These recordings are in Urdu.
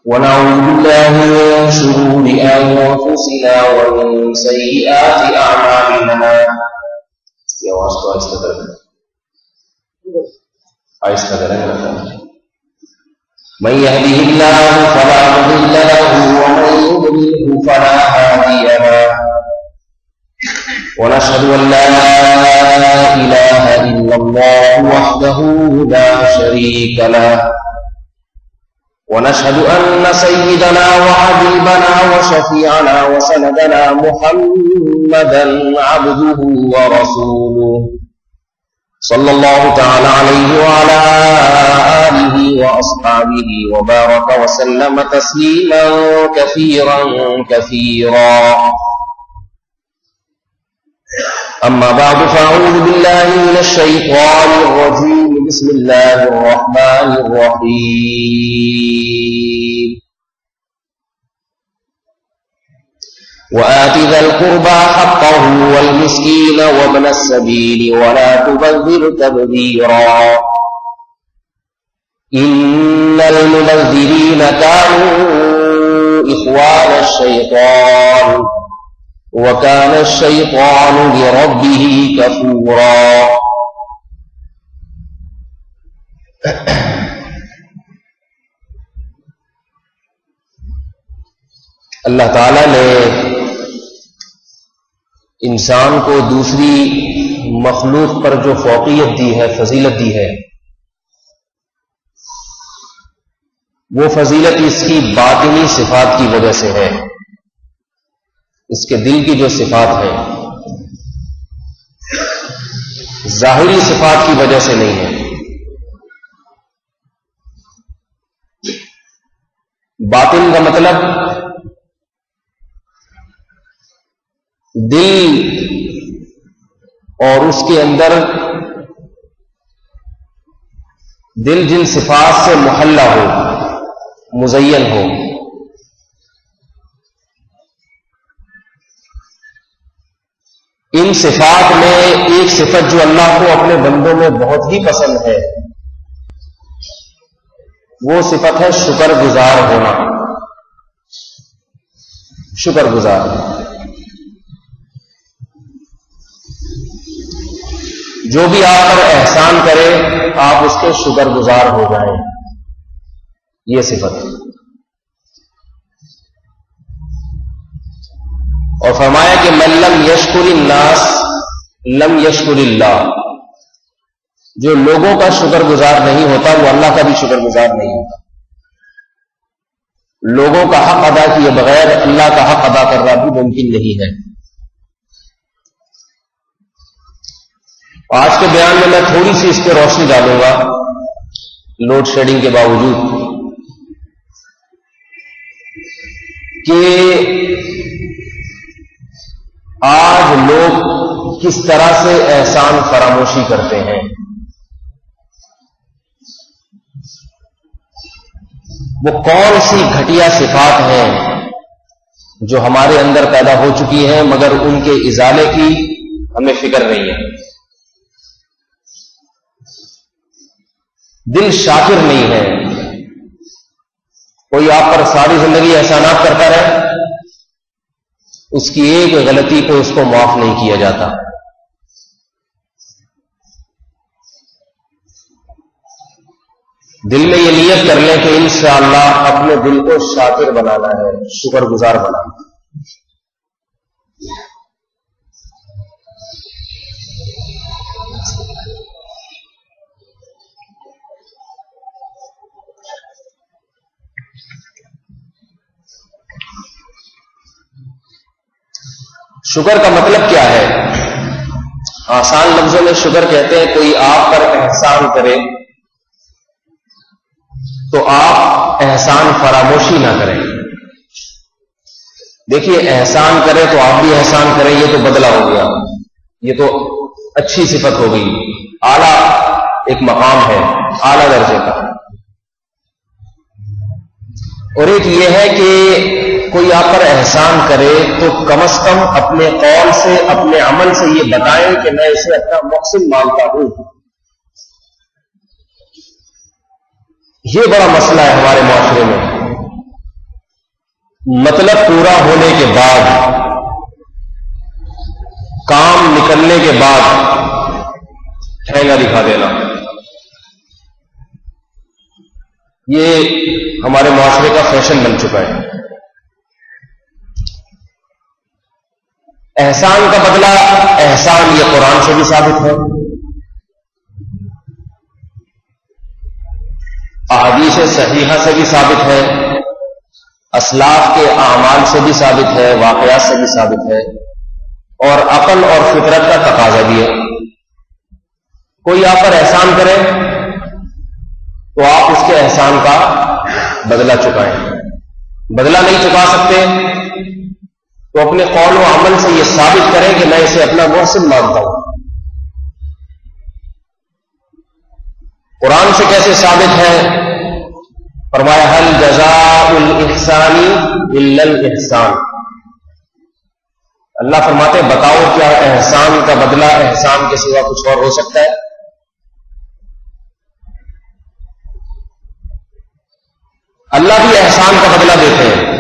ونعوذ بالله من شرور أنفسنا ومن سيئات أعمالنا. یہ آواز کو آہستہ کریں. من يهده الله فلا مضل له ومن يضلله فلا هادي له. ونشهد أن لا إله إلا الله وحده لا شريك له. ونشهد أن سيدنا وحبيبنا وشفيعنا وسندنا محمدا عبده ورسوله صلى الله تعالى عليه وعلى آله وأصحابه وبارك وسلم تسليما كثيرا كثيرا. أما بعد فأعوذ بالله من الشيطان الرجيم. بسم الله الرحمن الرحيم. وآت ذا القربى حقه والمسكين وابن السبيل ولا تبذر تبذيرا. إن المبذرين كانوا إخوان الشيطان وكان الشيطان لربه كفورا. اللہ تعالی نے انسان کو دوسری مخلوق پر جو فوقیت دی ہے، فضیلت دی ہے، وہ فضیلت اس کی باطنی صفات کی وجہ سے ہے. اس کے دل کی جو صفات ہے ظاہری صفات کی وجہ سے نہیں ہے. باطن کا مطلب دل اور اس کے اندر دل جن صفات سے محلہ ہو، مزین ہو. ان صفات میں ایک صفت جو اللہ کو اپنے بندوں میں بہت ہی پسند ہے، وہ صفت ہے شکر گزار ہونا. شکر گزار. جو بھی آپ پر احسان کرے آپ اس کے شکر گزار ہو جائیں، یہ صفت ہے. اور فرمایا کہ من لم یشکر الناس لم یشکر اللہ. جو لوگوں کا شکر گزار نہیں ہوتا وہ اللہ کا بھی شکر گزار نہیں ہوتا. لوگوں کا حق ادا کیے بغیر اللہ کا حق ادا کرنا بھی ممکن نہیں ہے. آج کے بیان میں تھوڑی سی اس پہ روشنی ڈالوں گا، لوڈ شیڈنگ کے باوجود، کہ آج لوگ کس طرح سے احسان فراموشی کرتے ہیں. وہ کون سی گھٹیا صفات ہیں جو ہمارے اندر پیدا ہو چکی ہیں مگر ان کے ازالے کی ہمیں فکر نہیں ہے. دل شاکر نہیں ہے. کوئی آپ پر ساری زندگی احسانات کرتا رہے، اس کی ایک غلطی کو اس کو معاف نہیں کیا جاتا. دل میں یہ نیت کر لیں کہ انشاءاللہ اپنے دل کو شاکر بنانا ہے، شکر گزار بنانا ہے. شکر کا مطلب کیا ہے؟ آسان لفظوں میں شکر کہتے ہیں کوئی آپ پر احسان کرے تو آپ احسان فراموشی نہ کریں. دیکھیے احسان کرے تو آپ بھی احسان کریں، یہ تو بدلہ ہو گیا، یہ تو اچھی صفت ہو گئی، اعلیٰ ایک مقام ہے، اعلیٰ درجے کا. اور ایک یہ ہے کہ کوئی آپ پر احسان کرے تو کم از کم اپنے قول سے، اپنے عمل سے یہ بتائیں کہ میں اسے اپنا محسن مانتا ہوں. یہ بڑا مسئلہ ہے ہمارے معاشرے میں مطلب پورا ہونے کے بعد، کام نکلنے کے بعد ٹھینگا دکھا دینا، یہ ہمارے معاشرے کا فیشن بن چکا ہے۔ احسان کا بدلہ احسان، یہ قرآن سے بھی ثابت ہے، احادیث صحیحہ سے بھی ثابت ہے، اسلاف کے اعمال سے بھی ثابت ہے، واقعات سے بھی ثابت ہے، اور عقل اور فطرت کا تقاضا بھی ہے۔ کوئی آپ پر احسان کرے تو آپ اس کے احسان کا بدلہ چکائیں، بدلہ نہیں چکا سکتے تو اپنے قول و عمل سے یہ ثابت کریں کہ میں اسے اپنا محسن مانتا ہوں۔ قرآن سے کیسے ثابت ہے؟ فرمایا هل جزاء الاحسان الا الاحسان۔ اللہ فرماتے بتاؤ کیا احسان کا بدلہ احسان کے سوا کچھ اور ہو سکتا ہے؟ اللہ بھی احسان کا بدلہ دیتے ہیں۔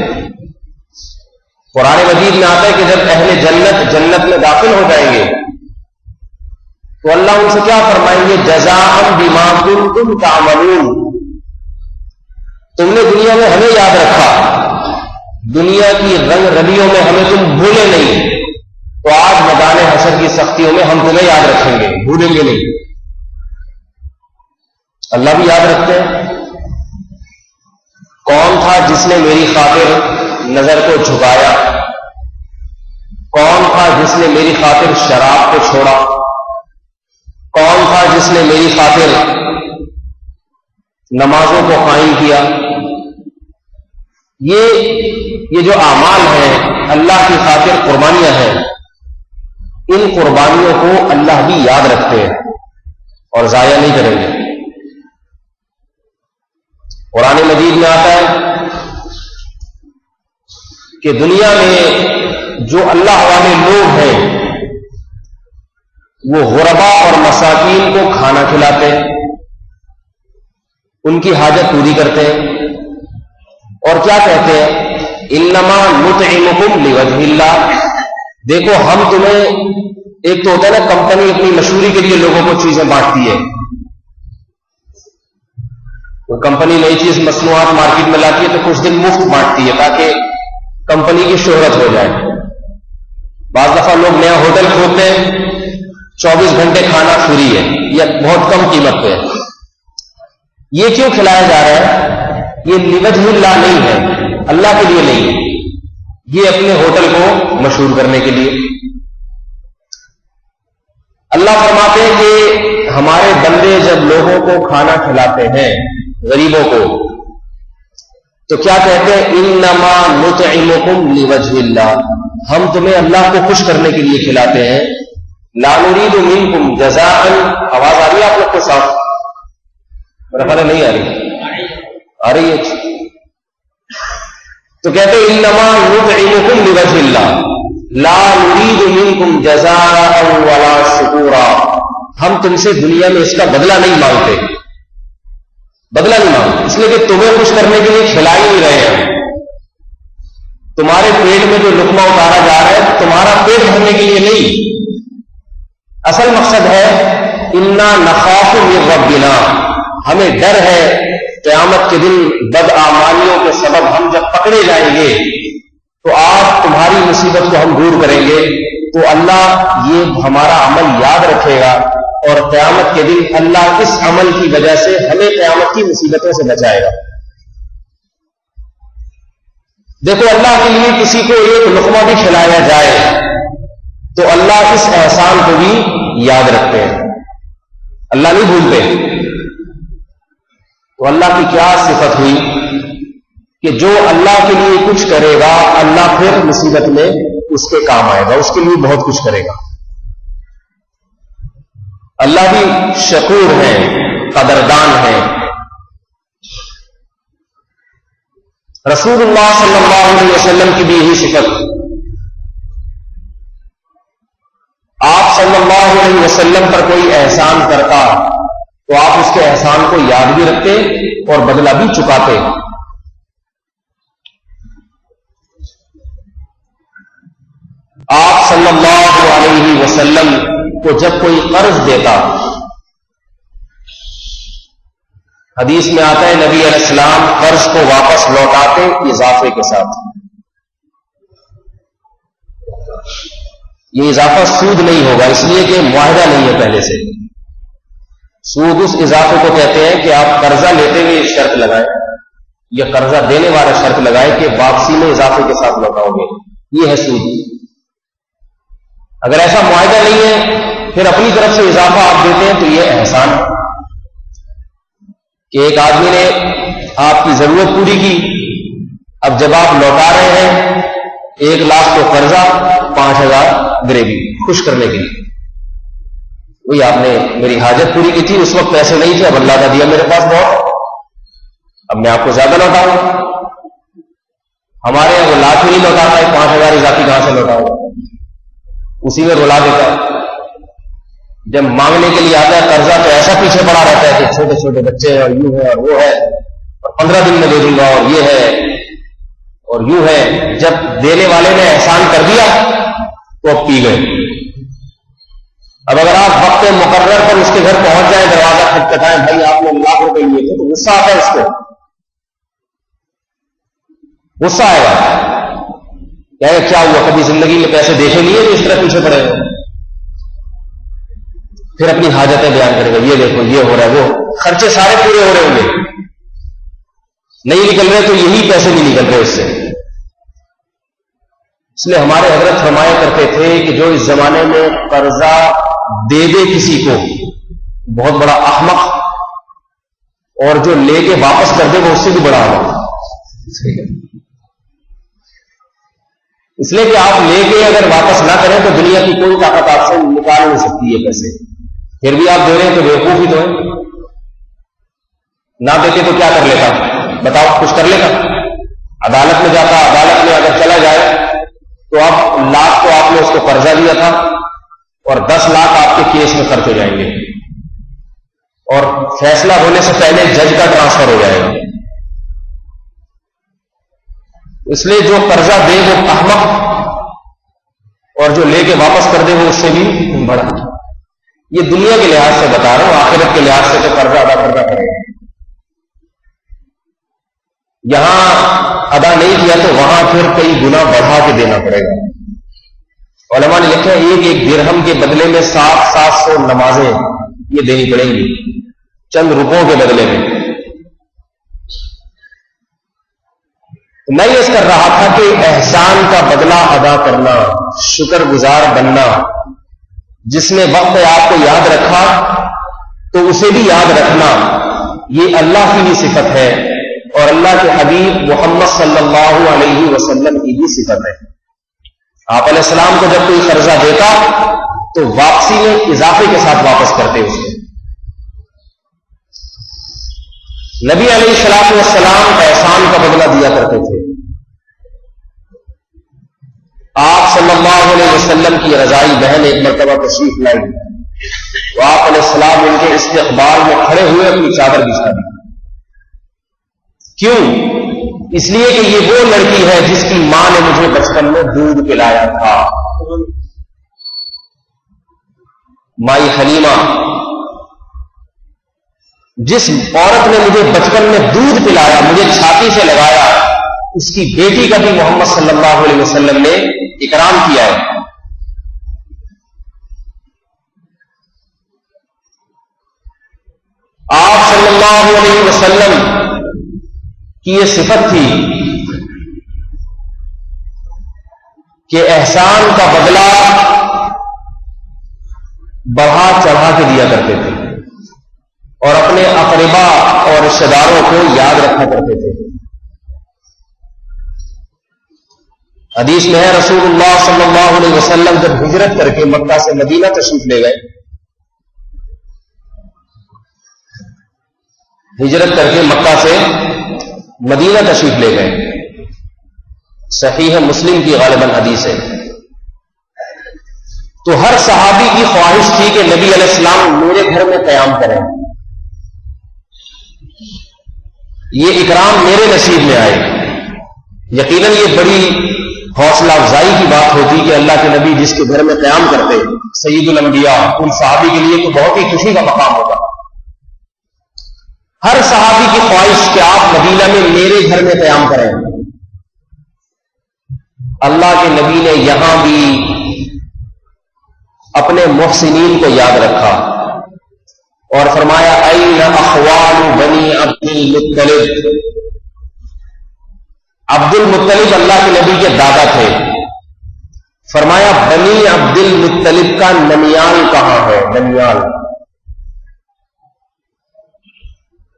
قرآن مجید میں آتا ہے کہ جب اہل جنت جنت میں داخل ہو جائیں گے تو اللہ ان سے کیا فرمائیں گے؟ جزاء بما کنتم تعملون، تم نے دنیا میں ہمیں یاد رکھا، دنیا کی رنگ رلیوں میں ہمیں تم بھولے نہیں، تو آج میدان حشر کی سختیوں میں ہم تمہیں یاد رکھیں گے، بھولیں گے نہیں۔ اللہ بھی یاد رکھتے ہیں۔ کون تھا جس نے میری خاطر نظر کو جھکایا؟ کون تھا جس نے میری خاطر شراب کو چھوڑا؟ کون تھا جس نے میری خاطر نمازوں کو قائم کیا؟ یہ جو اعمال ہیں اللہ کی خاطر قربانیاں ہیں، ان قربانیوں کو اللہ بھی یاد رکھتے ہیں اور ضائع نہیں کریں گے۔ قرآن مجید میں آتا ہے کہ دنیا میں جو اللہ والے لوگ ہیں وہ غربا اور مساکین کو کھانا کھلاتے ہیں، ان کی حاجت پوری کرتے ہیں، اور کیا کہتے ہیں؟ انما نطعمکم لوجہ اللہ، دیکھو ہم تمہیں، ایک تو ہوتا ہے نا کمپنی اپنی مشہوری کے لیے لوگوں کو چیزیں بانٹتی ہے، وہ کمپنی نئی چیز مصنوعات مارکیٹ میں لاتی ہے تو کچھ دن مفت بانٹتی ہے تاکہ کمپنی کی شہرت ہو جائے۔ بعض دفعہ لوگ نیا ہوٹل کھولتے ہیں، 24 گھنٹے کھانا فری ہے یا بہت کم قیمت پہ ہے۔ یہ کیوں کھلایا جا رہا ہے؟ یہ لوجہ اللہ نہیں ہے، اللہ کے لیے نہیں ہے، یہ اپنے ہوٹل کو مشہور کرنے کے لیے۔ اللہ فرماتے ہیں کہ ہمارے بندے جب لوگوں کو کھانا کھلاتے ہیں، غریبوں کو، تو کیا کہتے ہیں؟ انما نطعمکم لوجہ اللہ، ہم تمہیں اللہ کو خوش کرنے کے لیے کھلاتے ہیں، لا نريد منکم جزاء۔ آواز آ رہی ہے آپ لوگ کو صاف؟ میرا خیال نہیں آ رہی ہے؟ تو کہتے ہیں انما نطعمکم لوجہ اللہ لا نريد منکم جزاء ولا شکورا، ہم تم سے دنیا میں اس کا بدلہ نہیں مانگتے، بدلہ نہیں مانگتے، اس لیے کہ تمہیں خوش کرنے کے لیے کھلا ہی نہیں رہے ہیں۔ تمہارے پیٹ میں جو لقمہ اتارا جا رہا ہے تمہارا پیٹ بھرنے کے لیے نہیں، اصل مقصد ہے انا نخاف من ربنا، ہمیں ڈر ہے قیامت کے دن بدعمالیوں کے سبب ہم جب پکڑے جائیں گے تو آج تمہاری مصیبت کو ہم دور کریں گے، تو اللہ یہ ہمارا عمل یاد رکھے گا اور قیامت کے دن اللہ اس عمل کی وجہ سے ہمیں قیامت کی مصیبتوں سے بچائے گا۔ دیکھو اللہ کے لیے کسی کو ایک لقمہ بھی کھلایا جائے تو اللہ اس احسان کو بھی یاد رکھتے ہیں، اللہ نہیں بھولتے۔ تو اللہ کی کیا صفت ہوئی کہ جو اللہ کے لیے کچھ کرے گا اللہ پھر مصیبت میں اس کے کام آئے گا، اس کے لیے بہت کچھ کرے گا۔ اللہ بھی شکور ہیں، قدردان ہیں۔ رسول اللہ صلی اللہ علیہ وسلم کی بھی یہی صفت، آپ صلی اللہ علیہ وسلم پر کوئی احسان کرتا تو آپ اس کے احسان کو یاد بھی رکھتے اور بدلہ بھی چکاتے۔ آپ صلی اللہ علیہ وسلم کو جب کوئی قرض دیتا، حدیث میں آتا ہے نبی علیہ السلام قرض کو واپس لوٹاتے اضافے کے ساتھ. یہ اضافہ سود نہیں ہوگا، اس لیے کہ معاہدہ نہیں ہے پہلے سے. سود اس اضافے کو کہتے ہیں کہ آپ قرضہ لیتے ہوئے شرط لگائیں یا قرضہ دینے والا شرط لگائے کہ واپسی میں اضافے کے ساتھ لوٹاؤ گے، یہ ہے سود. اگر ایسا معاہدہ نہیں ہے پھر اپنی طرف سے اضافہ آپ دیتے ہیں تو یہ احسان ہے کہ ایک آدمی نے آپ کی ضرورت پوری کی، اب جب آپ لوٹا رہے ہیں 1,00,000 کو قرضہ 5,000 گریوی خوش کرنے کے لیے. وہی آپ نے میری حاجت پوری کی تھی، اس وقت پیسے نہیں تھے، اب اللہ کا دیا میرے پاس بہت، اب میں آپ کو زیادہ لوٹاؤں. ہمارے یہاں وہ لاکھ ہی نہیں لوٹاتا ہے، 5,000 اضافی کہاں سے لوٹاؤں، اسی میں رلا دیتا ہے. جب مانگنے کے لیے آتا ہے قرضہ تو ایسا پیچھے پڑا رہتا ہے کہ چھوٹے چھوٹے بچے ہیں اور یوں ہے اور وہ ہے اور 15 دن میں دے دوں گا اور یہ ہے اور یوں ہے. جب دینے والے نے احسان کر دیا تو اب پی گئے. اب اگر آپ وقت مقرر پر اس کے گھر پہنچ جائیں، دروازہ کھٹکھٹائیں، بھائی آپ نے ₹1,00,000 لیے تھے، تو غصہ آتا ہے اس کو، غصہ آئے گا کہ کیا ہوا، کبھی زندگی میں پیسے دیکھے نہیں ہے جو اس طرح پیچھے پڑے گا. پھر اپنی حاجتیں بیان کرے گا، یہ دیکھو یہ ہو رہا ہے، وہ خرچے سارے پورے ہو رہے ہوں گے، نہیں نکل رہے تو یہی پیسے نہیں نکل رہے اس سے. اس لیے ہمارے حضرت فرمایا کرتے تھے کہ جو اس زمانے میں قرضہ دے دے کسی کو بہت بڑا احمق، اور جو لے کے واپس کر دے وہ اس سے بھی بڑا احمق. اس لیے کہ آپ لے کے اگر واپس نہ کریں تو دنیا کی کوئی طاقت آپ سے نکال نہیں سکتی یہ پیسے. پھر بھی آپ دے رہے ہیں تو بیوقوف ہی تو ہے. نہ دیتے تو کیا کر لیتا، بتاؤ، کچھ کر لیتا. عدالت میں جاتا، عدالت میں اگر چلا جائے تو اب $1,00,000 تو آپ نے اس کو قرضہ دیا تھا اور 10,00,000 آپ کے کیس میں خرچ ہو جائیں گے اور فیصلہ ہونے سے پہلے جج کا ٹرانسفر ہو جائے گا. اس لیے جو قرضہ دے وہ احمق اور جو لے کے واپس کر دے وہ اس سے بھی بڑا. یہ دنیا کے لحاظ سے بتا رہا ہوں، آخرت کے لحاظ سے تو قرضہ ادا کرنا پڑے گا. یہاں ادا نہیں کیا تو وہاں پھر کئی گنا بڑھا کے دینا پڑے گا. علماء نے لکھا ہے 1 درہم کے بدلے میں 700 نمازیں یہ دینی پڑیں گی چند روپوں کے بدلے میں. میں یہ کر رہا تھا کہ احسان کا بدلہ ادا کرنا، شکر گزار بننا، جس نے وقت آپ کو یاد رکھا تو اسے بھی یاد رکھنا، یہ اللہ کی بھی صفت ہے اور اللہ کے حبیب محمد صلی اللہ علیہ وسلم کی بھی صفت ہے. آپ علیہ السلام کو جب کوئی قرضہ دیتا تو واپسی میں اضافے کے ساتھ واپس کرتے اس کو. نبی علیہ الصلوۃ والسلام احسان کا بدلہ دیا کرتے تھے. آپ صلی اللہ علیہ وسلم کی رضائی بہن ایک مرتبہ تشریف لائی تو آپ علیہ السلام ان کے استقبال میں کھڑے ہوئے اپنی چادر بچھا دی. کیوں؟ اس لیے کہ یہ وہ لڑکی ہے جس کی ماں نے مجھے بچپن میں دودھ پلایا تھا. مائی حلیمہ، جس عورت نے مجھے بچپن میں دودھ پلایا، مجھے چھاتی سے لگایا، اس کی بیٹی کا بھی محمد صلی اللہ علیہ وسلم نے اکرام کیا ہے. آپ صلی اللہ علیہ وسلم کی یہ صفت تھی کہ احسان کا بدلہ بڑھا چڑھا کے دیا کرتے تھے اور اپنے اقربا اور رشتہ داروں کو یاد رکھا کرتے تھے. حدیث میں ہے رسول اللہ صلی اللہ علیہ وسلم جب ہجرت کر کے مکہ سے مدینہ تشریف لے گئے، ہجرت کر کے مکہ سے مدینہ تشریف لے گئے، صحیح مسلم کی غالباً حدیث ہے، تو ہر صحابی کی خواہش تھی کہ نبی علیہ السلام میرے گھر میں قیام کریں، یہ اکرام میرے نصیب میں آئے. یقیناً یہ بڑی حوصلہ افزائی کی بات ہوتی کہ اللہ کے نبی جس کے گھر میں قیام کرتے سید الانبیاء، ان صحابی کے لیے تو بہت ہی خوشی کا مقام ہوتا. ہر صحابی کی خواہش کہ آپ مدینہ میں میرے گھر میں قیام کریں. اللہ کے نبی نے یہاں بھی اپنے محسنین کو یاد رکھا اور فرمایا این اخوان بنی عبد المطلب. عبد المطلب اللہ کے نبی کے دادا تھے. فرمایا بنی عبد المطلب کا ننیال کہاں ہے؟ ننیال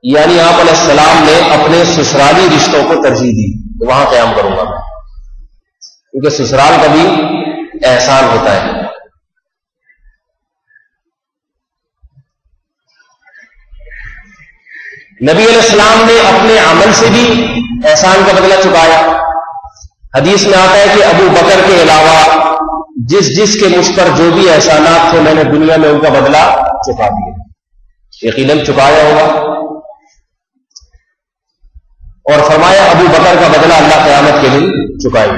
یعنی آپ علیہ السلام نے اپنے سسرالی رشتوں کو ترجیح دی تو وہاں قیام کروں گا میں، کیونکہ سسرال کا بھی احسان ہوتا ہے. نبی علیہ السلام نے اپنے عمل سے بھی احسان کا بدلہ چکایا. حدیث میں آتا ہے کہ ابو بکر کے علاوہ جس کے مجھ پر جو بھی احسانات تھے میں نے دنیا میں ان کا بدلہ چکا دیا. یقیناً چکایا ہوگا. اور فرمایا ابو بکر کا بدلہ اللہ قیامت کے دن چکائے.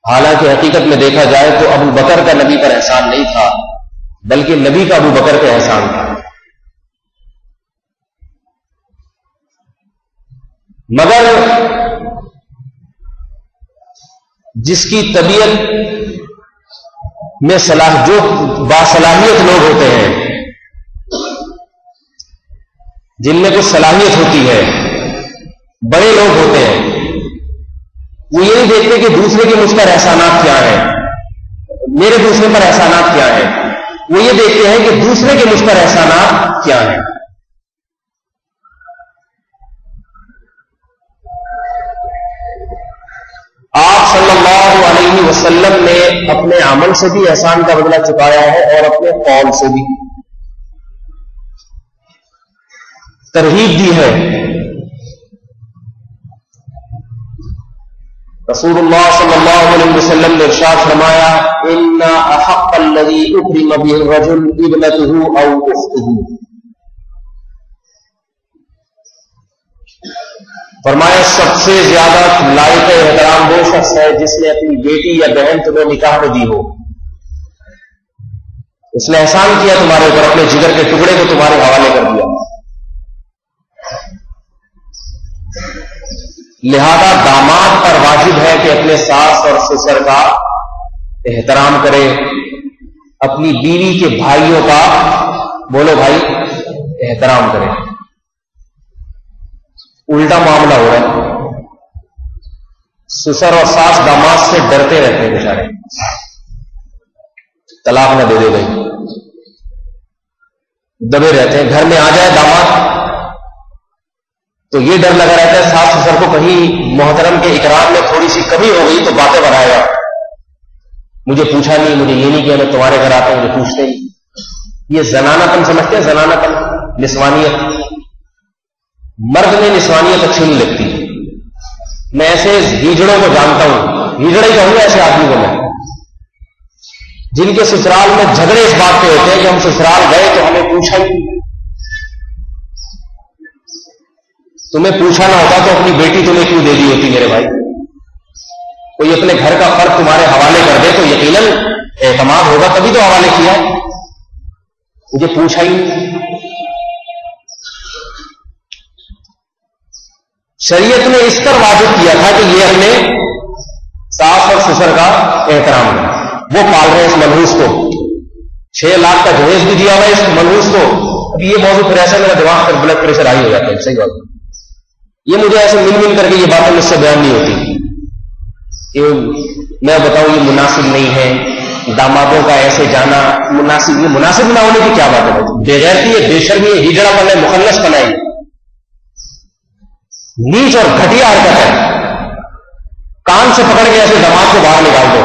حالانکہ حقیقت میں دیکھا جائے تو ابو بکر کا نبی پر احسان نہیں تھا، بلکہ نبی کا ابو بکر کا احسان تھا. مگر جس کی طبیعت میں جو باصلاحیت لوگ ہوتے ہیں، جن میں کچھ صلاحیت ہوتی ہے، بڑے لوگ ہوتے ہیں، وہ یہ نہیں دیکھتے کہ دوسرے کے مجھ پر احسانات کیا ہیں، میرے دوسرے پر احسانات کیا ہیں. وہ یہ دیکھتے ہیں کہ دوسرے کے مجھ پر احسانات کیا ہیں. آپ صلی اللہ علیہ وسلم نے اپنے عمل سے بھی احسان کا بدلہ چکایا ہے اور اپنے قول سے بھی. ترغیب دی ہے. رسول اللہ صلی اللہ علیہ وسلم نے ارشاد فرمایا ان احق الذی اکرم به الرجل ابنته او اخته. فرمایا سب سے زیادہ لائق احترام وہ شخص ہے جس نے اپنی بیٹی یا بہن تمہیں نکاح میں دی ہو. اس نے احسان کیا تمہارے اوپر، اپنے جگر کے ٹکڑے کو تمہارے حوالے کر دیا. لہذا داماد پر واجب ہے کہ اپنے ساس اور سسر کا احترام کرے، اپنی بیوی کے بھائیوں کا، بولو بھائی، احترام کرے. الٹا معاملہ ہو رہا ہے. سسر اور ساس داماد سے ڈرتے رہتے ہیں بیچارے، طلاق نہ دے دے گئی، دبے رہتے ہیں. گھر میں آ جائے داماد تو یہ ڈر لگا رہتا ہے ساس سسر کو کہیں محترم کے اکرام میں تھوڑی سی کمی ہو گئی تو باتیں بنائے گا، مجھے پوچھا نہیں، مجھے یہ نہیں کیا، میں تمہارے گھر آتا ہوں مجھے پوچھتے نہیں. یہ زنانہ پن سمجھتے ہیں، زنانہ پن، نسوانیت. مرد میں نسوانیت اچھی نہیں لگتی. میں ایسے ہیجڑوں کو جانتا ہوں، ہیجڑے ہی کہوں گا ایسے آدمی کو میں، جن کے سسرال میں جھگڑے اس بات پہ ہوتے ہیں کہ ہم سسرال گئے تو ہمیں پوچھا ہی. تمہیں پوچھا نہ ہوتا تو اپنی بیٹی تمہیں کیوں دے دی ہوتی میرے بھائی؟ کوئی اپنے گھر کا فرد تمہارے حوالے کر دے تو یقیناً اعتماد ہوگا تبھی تو حوالے کیا. مجھے پوچھا ہی نہیں. شریعت نے اس پر واجب کیا تھا کہ یہ اپنے ساس اور سسر کا احترام کرے. وہ پال رہے ہیں اس منحوس کو، 6 لاکھ کا جہیز بھی دیا ہوا ہے اس منحوس کو. اب یہ موضوع پھر ایسا میرا دماغ پر بلڈ پریشر ہائی ہو جاتا ہے. صحیح بات، یہ مجھے ایسے مل کر کے یہ باتیں مجھ سے بیان نہیں ہوتی کہ میں بتاؤں یہ مناسب نہیں ہے. دامادوں کا ایسے جانا مناسب، یہ مناسب نہ ہونے کی کیا بات ہے؟ بےغیرتی ہے، بے شرمی ہے، ہیجڑا پن ہے، مخنث پن ہے، نیچ اور گھٹیا حرکت ہے. کان سے پکڑ کے ایسے دماغ کو باہر نکال دو.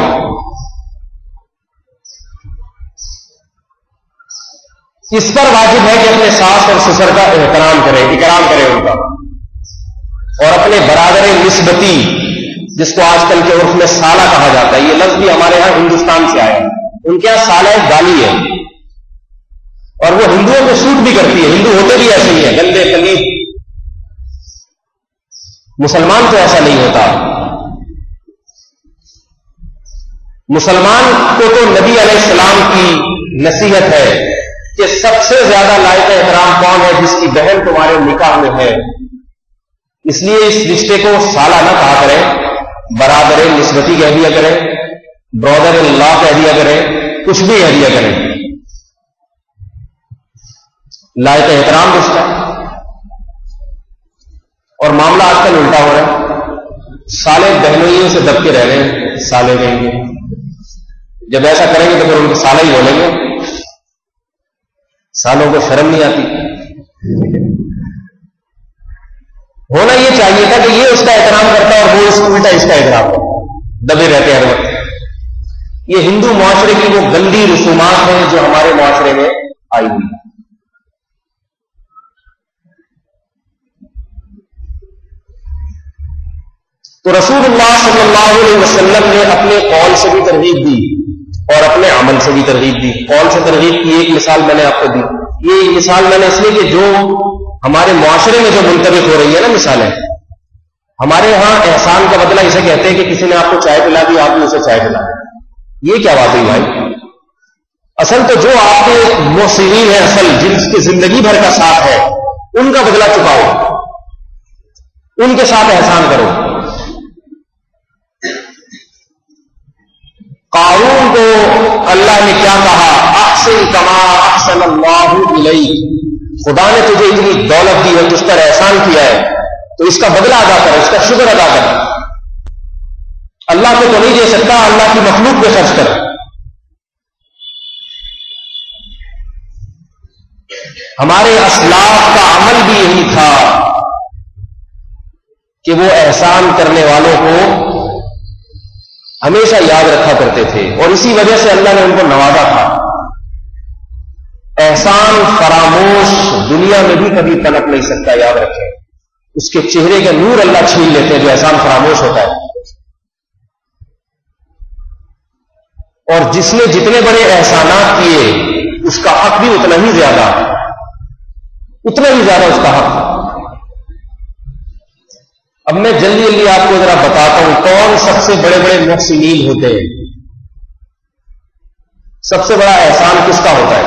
اس پر واجب ہے کہ اپنے ساس اور سسر کا احترام کرے، اکرام کرے ان کا، اور اپنے برادر نسبتی، جس کو آج کل کے عرف میں سالہ کہا جاتا ہے، یہ لفظ بھی ہمارے یہاں ہندوستان سے آیا ہے. ان کے یہاں سالہ ایک گالی ہے اور وہ ہندوؤں کو سوٹ بھی کرتی ہے. ہندو ہوتے بھی ایسے ہی ہیں، گندے پلیت. مسلمان تو ایسا نہیں ہوتا. مسلمان کو تو نبی علیہ السلام کی نصیحت ہے کہ سب سے زیادہ لائق احترام کون ہے؟ جس کی بہن تمہارے نکاح میں ہے. اس لیے اس رشتے کو سالہ نہ کہا کریں، برادر نسبتی کہہ دیا کریں، برادر اللہ کہہ دیا کریں، کچھ بھی کہہ دیا کریں. لائق احترام رشتہ. اور معاملہ آج کل الٹا ہو رہا ہے، سالے بہنوئیوں سے دب کے رہ رہے ہیں، سالے کہیں گے. جب ایسا کریں گے تو پھر ان کے سالے ہی بولیں گے. سالوں کو شرم نہیں آتی. ہونا یہ چاہیے تھا کہ یہ اس کا احترام کرتا اور وہ اس الٹا اس کا احترام کرتا. دبے رہتے ہر وقت. یہ ہندو معاشرے کی وہ گندی رسومات ہیں جو ہمارے معاشرے میں آئی ہوئی. تو رسول اللہ صلی اللہ علیہ وسلم نے اپنے قول سے بھی ترغیب دی اور اپنے عمل سے بھی ترغیب دی. قول سے ترغیب کی ایک مثال میں نے آپ کو دی. یہ مثال میں نے اس لیے کہ جو ہمارے معاشرے میں جو منطبق ہو رہی ہے نا مثالیں، ہمارے ہاں احسان کا بدلہ اسے کہتے ہیں کہ کسی نے آپ کو چائے پلا دی، آپ نے اسے چائے پلا دی. یہ کیا بات ہوئی بھائی؟ اصل تو جو آپ کے محسنین ہیں، اصل جن کی زندگی بھر کا ساتھ ہے، ان کا بدلہ چکاؤ، ان کے ساتھ احسان کرو. قارون کو اللہ نے کیا کہا؟ احسن کما احسن اللہ الیک. خدا نے تجھے اتنی دولت دی ہے، تجھ پر احسان کیا ہے، تو اس کا بدلہ ادا کر، اس کا شکر ادا کر. اللہ کو تو نہیں دے سکتا، اللہ کی مخلوق پہ خرچ کر. ہمارے اسلاف کا عمل بھی یہی تھا کہ وہ احسان کرنے والوں کو ہمیشہ یاد رکھا کرتے تھے، اور اسی وجہ سے اللہ نے ان کو نوازا تھا. احسان فراموش دنیا میں بھی کبھی پلٹ نہیں سکتا، یاد رکھیں. اس کے چہرے کا نور اللہ چھین لیتے ہیں جو احسان فراموش ہوتا ہے. اور جس نے جتنے بڑے احسانات کیے اس کا حق بھی اتنا ہی زیادہ اس کا حق. اب میں جلدی جلدی آپ کو ذرا بتاتا ہوں کون سب سے بڑے بڑے محسنین ہوتے ہیں. سب سے بڑا احسان کس کا ہوتا ہے؟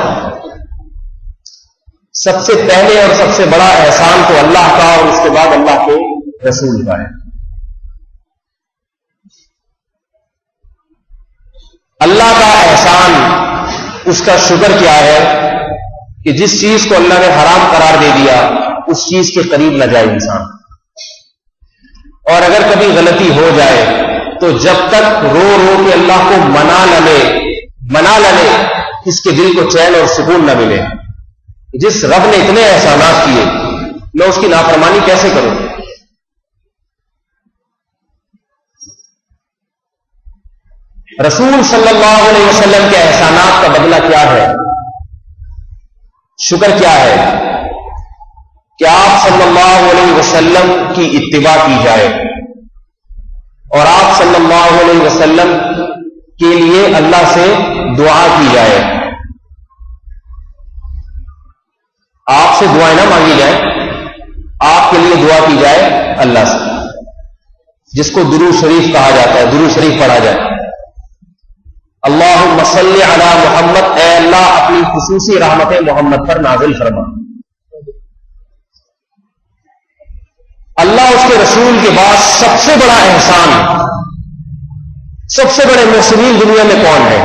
سب سے پہلے اور سب سے بڑا احسان تو اللہ کا اور اس کے بعد اللہ کے رسول کا ہے. اللہ کا احسان، اس کا شکر کیا ہے کہ جس چیز کو اللہ نے حرام قرار دے دیا اس چیز کے قریب نہ جائے انسان. اور اگر کبھی غلطی ہو جائے تو جب تک رو رو کے اللہ کو منا نہ لے اس کے دل کو چین اور سکون نہ ملے. جس رب نے اتنے احسانات کیے میں اس کی نافرمانی کیسے کروں؟ رسول صلی اللہ علیہ وسلم کے احسانات کا بدلہ کیا ہے؟ شکر کیا ہے؟ کہ آپ صلی اللہ علیہ وسلم کی اتباع کی جائے اور آپ صلی اللہ علیہ وسلم کے لیے اللہ سے دعا کی جائے. آپ سے دعائیں نہ مانگی جائیں، آپ کے لیے دعا کی جائے اللہ سے، جس کو درود شریف کہا جاتا ہے. درود شریف پڑھا جائے. اللہم صلی علی محمد، اے اللہ اپنی خصوصی رحمت محمد پر نازل فرما. اللہ اس کے رسول کے بعد سب سے بڑا احسان، سب سے بڑے محسنین دنیا میں کون ہے؟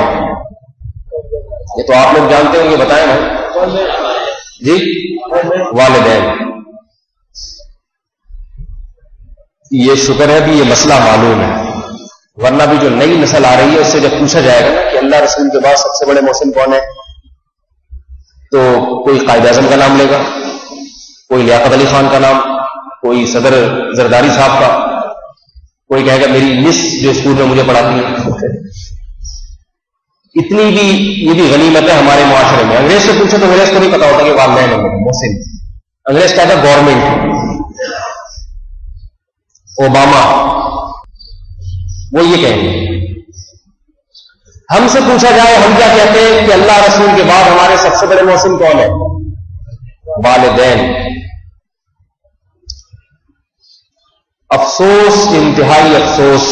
یہ تو آپ لوگ جانتے ہوں گے، بتائیں نا جی. والدین. یہ شکر ہے بھی یہ مسئلہ معلوم ہے، ورنہ بھی جو نئی نسل آ رہی ہے اس سے جب پوچھا جائے گا نا کہ اللہ رسول کے بعد سب سے بڑے محسن کون ہے، تو کوئی قائد اعظم کا نام لے گا، کوئی لیاقت علی خان کا نام، کوئی صدر زرداری صاحب کا، کوئی کہے گا میری مس جو اسکول میں مجھے پڑھاتی ہے. اتنی بھی یہ بھی غنیمت ہے ہمارے معاشرے میں. انگریز سے پوچھے تو انگریز کو نہیں پتا ہوتا کہ والدین محسن. انگریز کہتا ہے گورنمنٹ، اوباما، وہ یہ کہیں گے. ہم سے پوچھا جائے ہم کیا کہتے ہیں کہ اللہ رسول کے بعد ہمارے سب سے بڑے محسن کون ہے؟ والدین. افسوس، انتہائی افسوس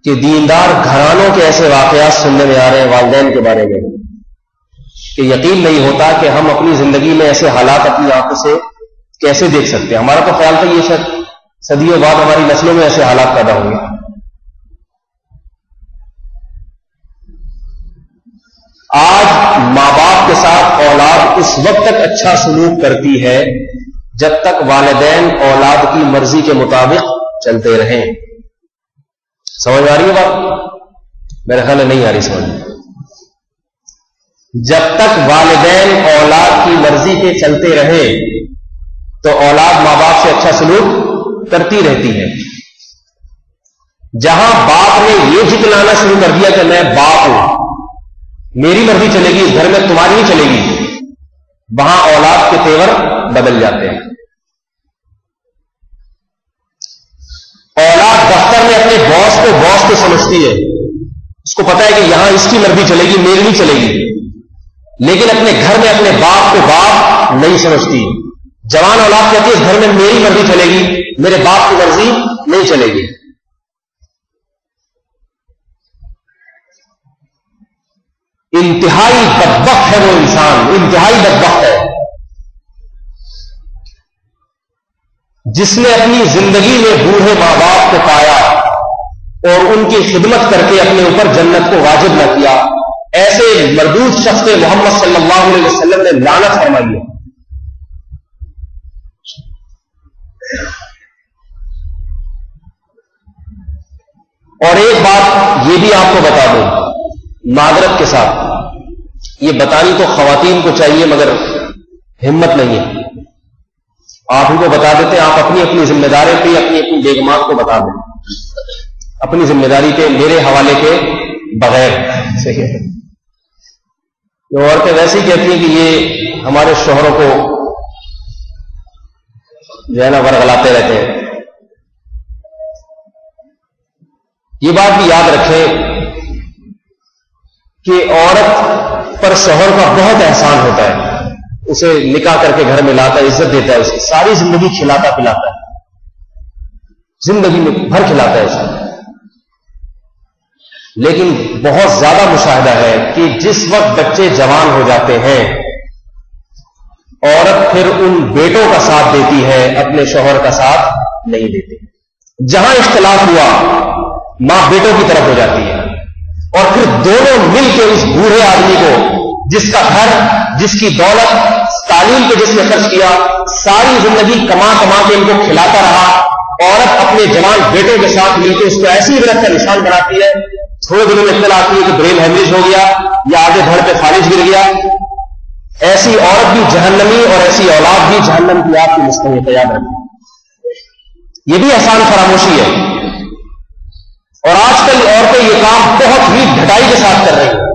کہ دیندار گھرانوں کے ایسے واقعات سننے میں آ رہے ہیں والدین کے بارے میں کہ یقین نہیں ہوتا کہ ہم اپنی زندگی میں ایسے حالات اپنی آنکھوں سے کیسے دیکھ سکتے ہیں. ہمارا تو خیال تھا یہ شاید صدیوں بعد ہماری نسلوں میں ایسے حالات پیدا ہوں گے. آج ماں باپ کے ساتھ اولاد اس وقت تک اچھا سلوک کرتی ہے جب تک والدین اولاد کی مرضی کے مطابق چلتے رہیں. سمجھ آ رہی ہے بات؟ میرے خیال میں نہیں آ رہی سمجھ. جب تک والدین اولاد کی مرضی کے چلتے رہے تو اولاد ماں باپ سے اچھا سلوک کرتی رہتی ہے. جہاں باپ نے یہ جتلانا شروع کر دیا کہ میں باپ ہوں، میری مرضی چلے گی، اس گھر میں تمہاری نہیں چلے گی، وہاں اولاد کے تیور بدل جاتے ہیں. اولاد دفتر میں اپنے باس کو سمجھتی ہے، اس کو پتا ہے کہ یہاں اس کی مرضی چلے گی، میری نہیں چلے گی، لیکن اپنے گھر میں اپنے باپ کو باپ نہیں سمجھتی. جوان اولاد کہتی ہے اس گھر میں میری مرضی چلے گی، میرے باپ کی مرضی نہیں چلے گی. انتہائی بدبخت ہے وہ انسان، انتہائی بدبخت ہے جس نے اپنی زندگی میں بوڑھے ماں باپ کو پایا اور ان کی خدمت کر کے اپنے اوپر جنت کو واجب نہ کیا. ایسے مردود شخص محمد صلی اللہ علیہ وسلم نے لعنت فرمائی ہے. اور ایک بات یہ بھی آپ کو بتا دوں معذرت کے ساتھ، یہ بتانی تو خواتین کو چاہیے مگر ہمت نہیں ہے. آپ ان کو بتا دیتے، آپ اپنی اپنی ذمہ داری پہ اپنی اپنی بیگمات کو بتا دیں، اپنی ذمہ داری پہ میرے حوالے کے بغیر. صحیح ہے. تو عورتیں ویسے ہی کہتی ہیں کہ یہ ہمارے شوہروں کو جو ہے نا ورغلاتے رہتے ہیں. یہ بات بھی یاد رکھیں کہ عورت پر شوہر کا بہت احسان ہوتا ہے. اسے نکاح کر کے گھر میں لاتا ہے، عزت دیتا ہے، اسے ساری زندگی کھلاتا پلاتا ہے، زندگی میں بھر کھلاتا ہے اسے. لیکن بہت زیادہ مشاہدہ ہے کہ جس وقت بچے جوان ہو جاتے ہیں عورت پھر ان بیٹوں کا ساتھ دیتی ہے، اپنے شوہر کا ساتھ نہیں دیتی. جہاں اختلاف ہوا ماں بیٹوں کی طرف ہو جاتی ہے اور پھر دونوں مل کے اس بوڑھے آدمی کو جس کا گھر، جس کی دولت، تعلیم پہ جس نے خرچ کیا، ساری زندگی کما کے ان کو کھلاتا رہا، عورت اپنے جوان بیٹوں کے ساتھ مل کے اس کو ایسی عبرت کا نشان بناتی ہے. تھوڑے دنوں میں اطلاع آتی ہے کہ برین ہیمریج ہو گیا یا آگے دھڑ پہ فالج گر گیا. ایسی عورت بھی جہنمی اور ایسی اولاد بھی جہنم کی آگ کی مستحق ہے. یاد رکھیں یہ بھی احسان فراموشی ہے. اور آج کل عورتیں یہ کام بہت ہی ڈھٹائی کے ساتھ کر رہی ہیں.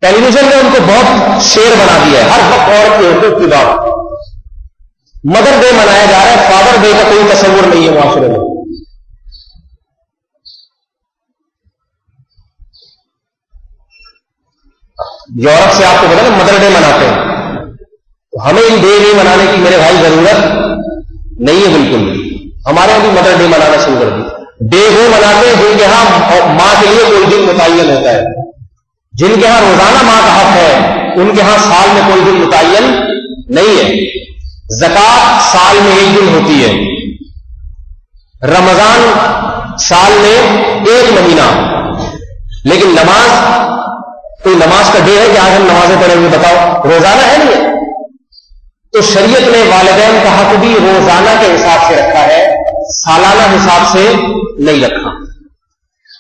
ٹیلی ویژن نے ان کو بہت شیر بنا دیا ہے. ہر وقت عورت کے حقوق کی بات. مدر ڈے منایا جا رہا ہے، فادر ڈے کا کوئی تصور نہیں ہے معاشرے میں. یورپ سے آپ کو پتا نا مدر ڈے مناتے ہیں، ہمیں ان ڈے نہیں منانے کی میرے بھائی ضرورت نہیں ہے بالکل. ہمارے یہاں بھی مدر ڈے منانا شروع کر دیا. ڈے وہ مناتے ہیں جن کے ہاں ماں کے لیے کوئی دن متعین ہوتا ہے، جن کے ہاں روزانہ ماں کا حق ہے ان کے ہاں سال میں کوئی دن متعین نہیں ہے. زکات سال میں ایک دن ہوتی ہے، رمضان سال میں ایک مہینہ، لیکن نماز کوئی نماز کا ڈے ہے کہ آج ہم نمازیں پڑھیں گے؟ بتاؤ، روزانہ ہے نہیں ہے. تو شریعت نے والدین کا حق بھی روزانہ کے حساب سے رکھا ہے، سالانہ حساب سے نہیں رکھا.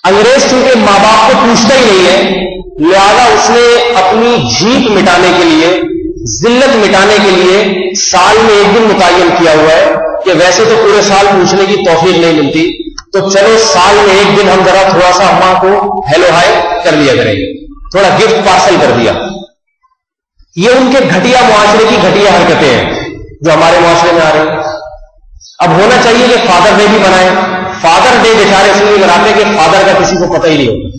انگریز چونکہ ماں باپ کو پوچھتا ہی نہیں ہے، لہذا اس نے اپنی جھیپ مٹانے کے لیے، ذلت مٹانے کے لیے سال میں ایک دن متعین کیا ہوا ہے کہ ویسے تو پورے سال پوچھنے کی توفیق نہیں ملتی، تو چلو سال میں ایک دن ہم ذرا تھوڑا سا ماں کو ہیلو ہائی کر لیا کریں گے، تھوڑا گفٹ پارسل کر دیا. یہ ان کے گھٹیا معاشرے کی گھٹیا حرکتیں ہیں جو ہمارے معاشرے میں آ رہی ہیں. اب ہونا چاہیے کہ فادر ڈے بھی منائیں. فادر ڈے بیچارے اس لیے مناتے کہ فادر کا کسی کو پتہ ہی نہیں ہوتا.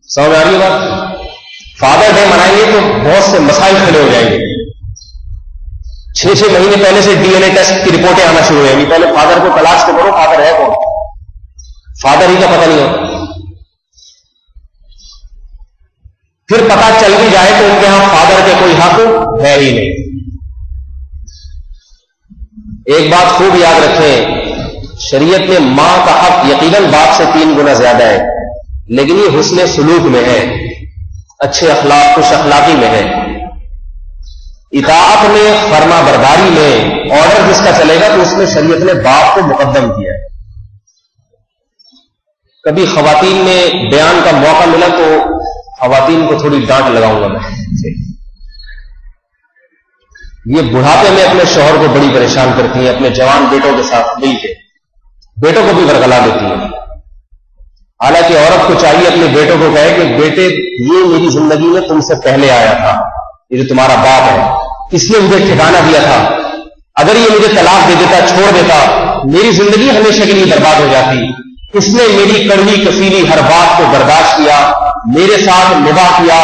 سمجھ آ رہی ہے بات؟ فادر ڈے منائیں گے تو بہت سے مسائل کھڑے ہو جائیں گے. 6 مہینے پہلے سے ڈی این اے ٹیسٹ کی رپورٹیں آنا شروع ہو جائیں گی. پہلے فادر کو تلاش کے کرو، فادر ہے کون. فادر ہی کا پتہ نہیں ہوتا. پھر پتہ چل بھی جائے تو ان کے ہاں فادر کے کوئی حق ہے ہی نہیں. ایک بات خوب یاد رکھیں، شریعت میں ماں کا حق یقیناً باپ سے 3 گنا زیادہ ہے، لیکن یہ حسن سلوک میں ہے، اچھے اخلاق، خوش اخلاقی میں ہے. اطاعت میں، فرما برداری میں، آرڈر جس کا چلے گا تو اس میں شریعت نے باپ کو مقدم کیا ہے. کبھی خواتین میں بیان کا موقع ملا تو خواتین کو تھوڑی ڈانٹ لگاؤں گا میں. یہ بڑھاپے میں اپنے شوہر کو بڑی پریشان کرتی ہیں، اپنے جوان بیٹوں کے ساتھ مل کے بیٹوں کو بھی ورگلا دیتی ہیں. حالانکہ عورت کو چاہیے اپنے بیٹوں کو کہے کہ بیٹے یہ میری زندگی میں تم سے پہلے آیا تھا، یہ جو تمہارا باپ ہے اس نے مجھے ٹھکانہ دیا تھا، اگر یہ مجھے طلاق دے دیتا، چھوڑ دیتا، میری زندگی ہمیشہ کے لیے برباد ہو جاتی. اس نے میری کڑوی کسیلی ہر بات کو برداشت کیا، میرے ساتھ نباہ کیا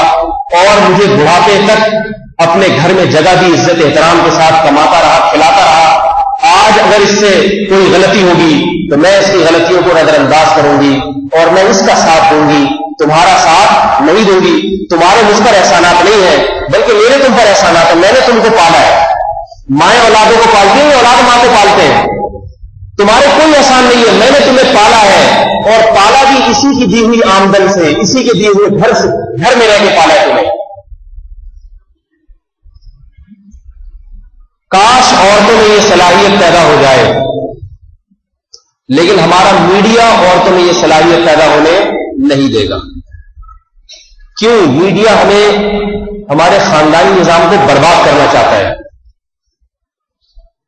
اور مجھے بڑھاپے تک اپنے گھر میں جگہ دی، عزت احترام کے ساتھ کماتا رہا، کھلاتا رہا. آج اگر اس سے کوئی غلطی ہوگی تو میں اس کی غلطیوں کو نظر انداز کروں گی اور میں اس کا ساتھ دوں گی، تمہارا ساتھ نہیں دوں گی. تمہارے مجھ پر احسانات نہیں ہیں بلکہ میرے تم پر احسانات ہیں. میں نے تم کو پالا ہے. مائیں اولادوں کو پالتی ہیں، اولاد ماں کو پالتے ہیں. تمہارے کوئی احسان نہیں ہے، میں نے تمہیں پالا ہے اور پالا بھی اسی کی دی ہوئی آمدن سے، اسی کے دیے ہوئے گھر سے، گھر میں رہ کے پالا ہے تمہیں. کاش عورتوں میں یہ صلاحیت پیدا ہو جائے، لیکن ہمارا میڈیا عورتوں میں یہ صلاحیت پیدا ہونے نہیں دے گا. کیوں؟ میڈیا ہمیں ہمارے خاندانی نظام کو برباد کرنا چاہتا ہے.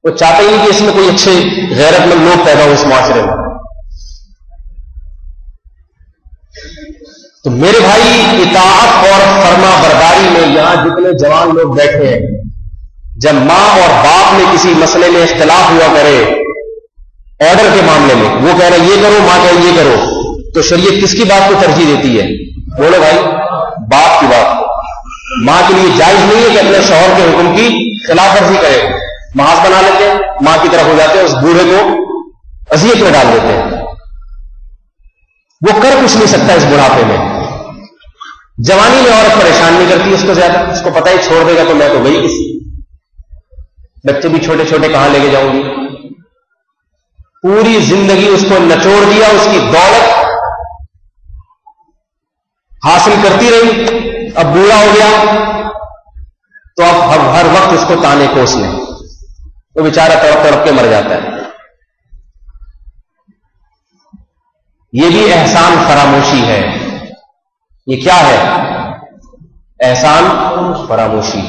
وہ چاہتے ہی کہ اس میں کوئی اچھے غیرت مند لوگ پیدا ہو اس معاشرے میں. تو میرے بھائی، اطاعت اور فرما برداری میں یہاں جتنے جوان لوگ بیٹھے ہیں، جب ماں اور باپ میں کسی مسئلے میں اختلاف ہوا کرے، آرڈر کے معاملے میں، وہ کہہ رہے یہ کرو، ماں کہہ یہ کرو، تو شریعت کس کی بات کو ترجیح دیتی ہے؟ بولو بھائی، باپ کی بات کو. ماں کے لیے جائز نہیں ہے کہ اپنے شوہر کے حکم کی خلاف ورزی کرے. محاذ بنا لیتے ہیں، ماں کی طرف ہو جاتے ہیں، اس بوڑھے کو اذیت میں ڈال دیتے ہیں. وہ کر کچھ نہیں سکتا اس بڑھاپے میں. جوانی میں عورت پریشان نہیں کرتی اس کو زیادہ، اس کو پتہ ہی چھوڑ دے گا تو میں تو گئی کسی. بچے بھی چھوٹے چھوٹے کہاں لے کے جاؤں گی. پوری زندگی اس کو نچوڑ دیا، اس کی دولت حاصل کرتی رہی. اب بوڑھا ہو گیا تو اب ہر وقت اس کو تانے کوس لیں، وہ بیچارہ تڑپ تڑپ کے مر جاتا ہے. یہ بھی احسان فراموشی ہے. یہ کیا ہے؟ احسان فراموشی.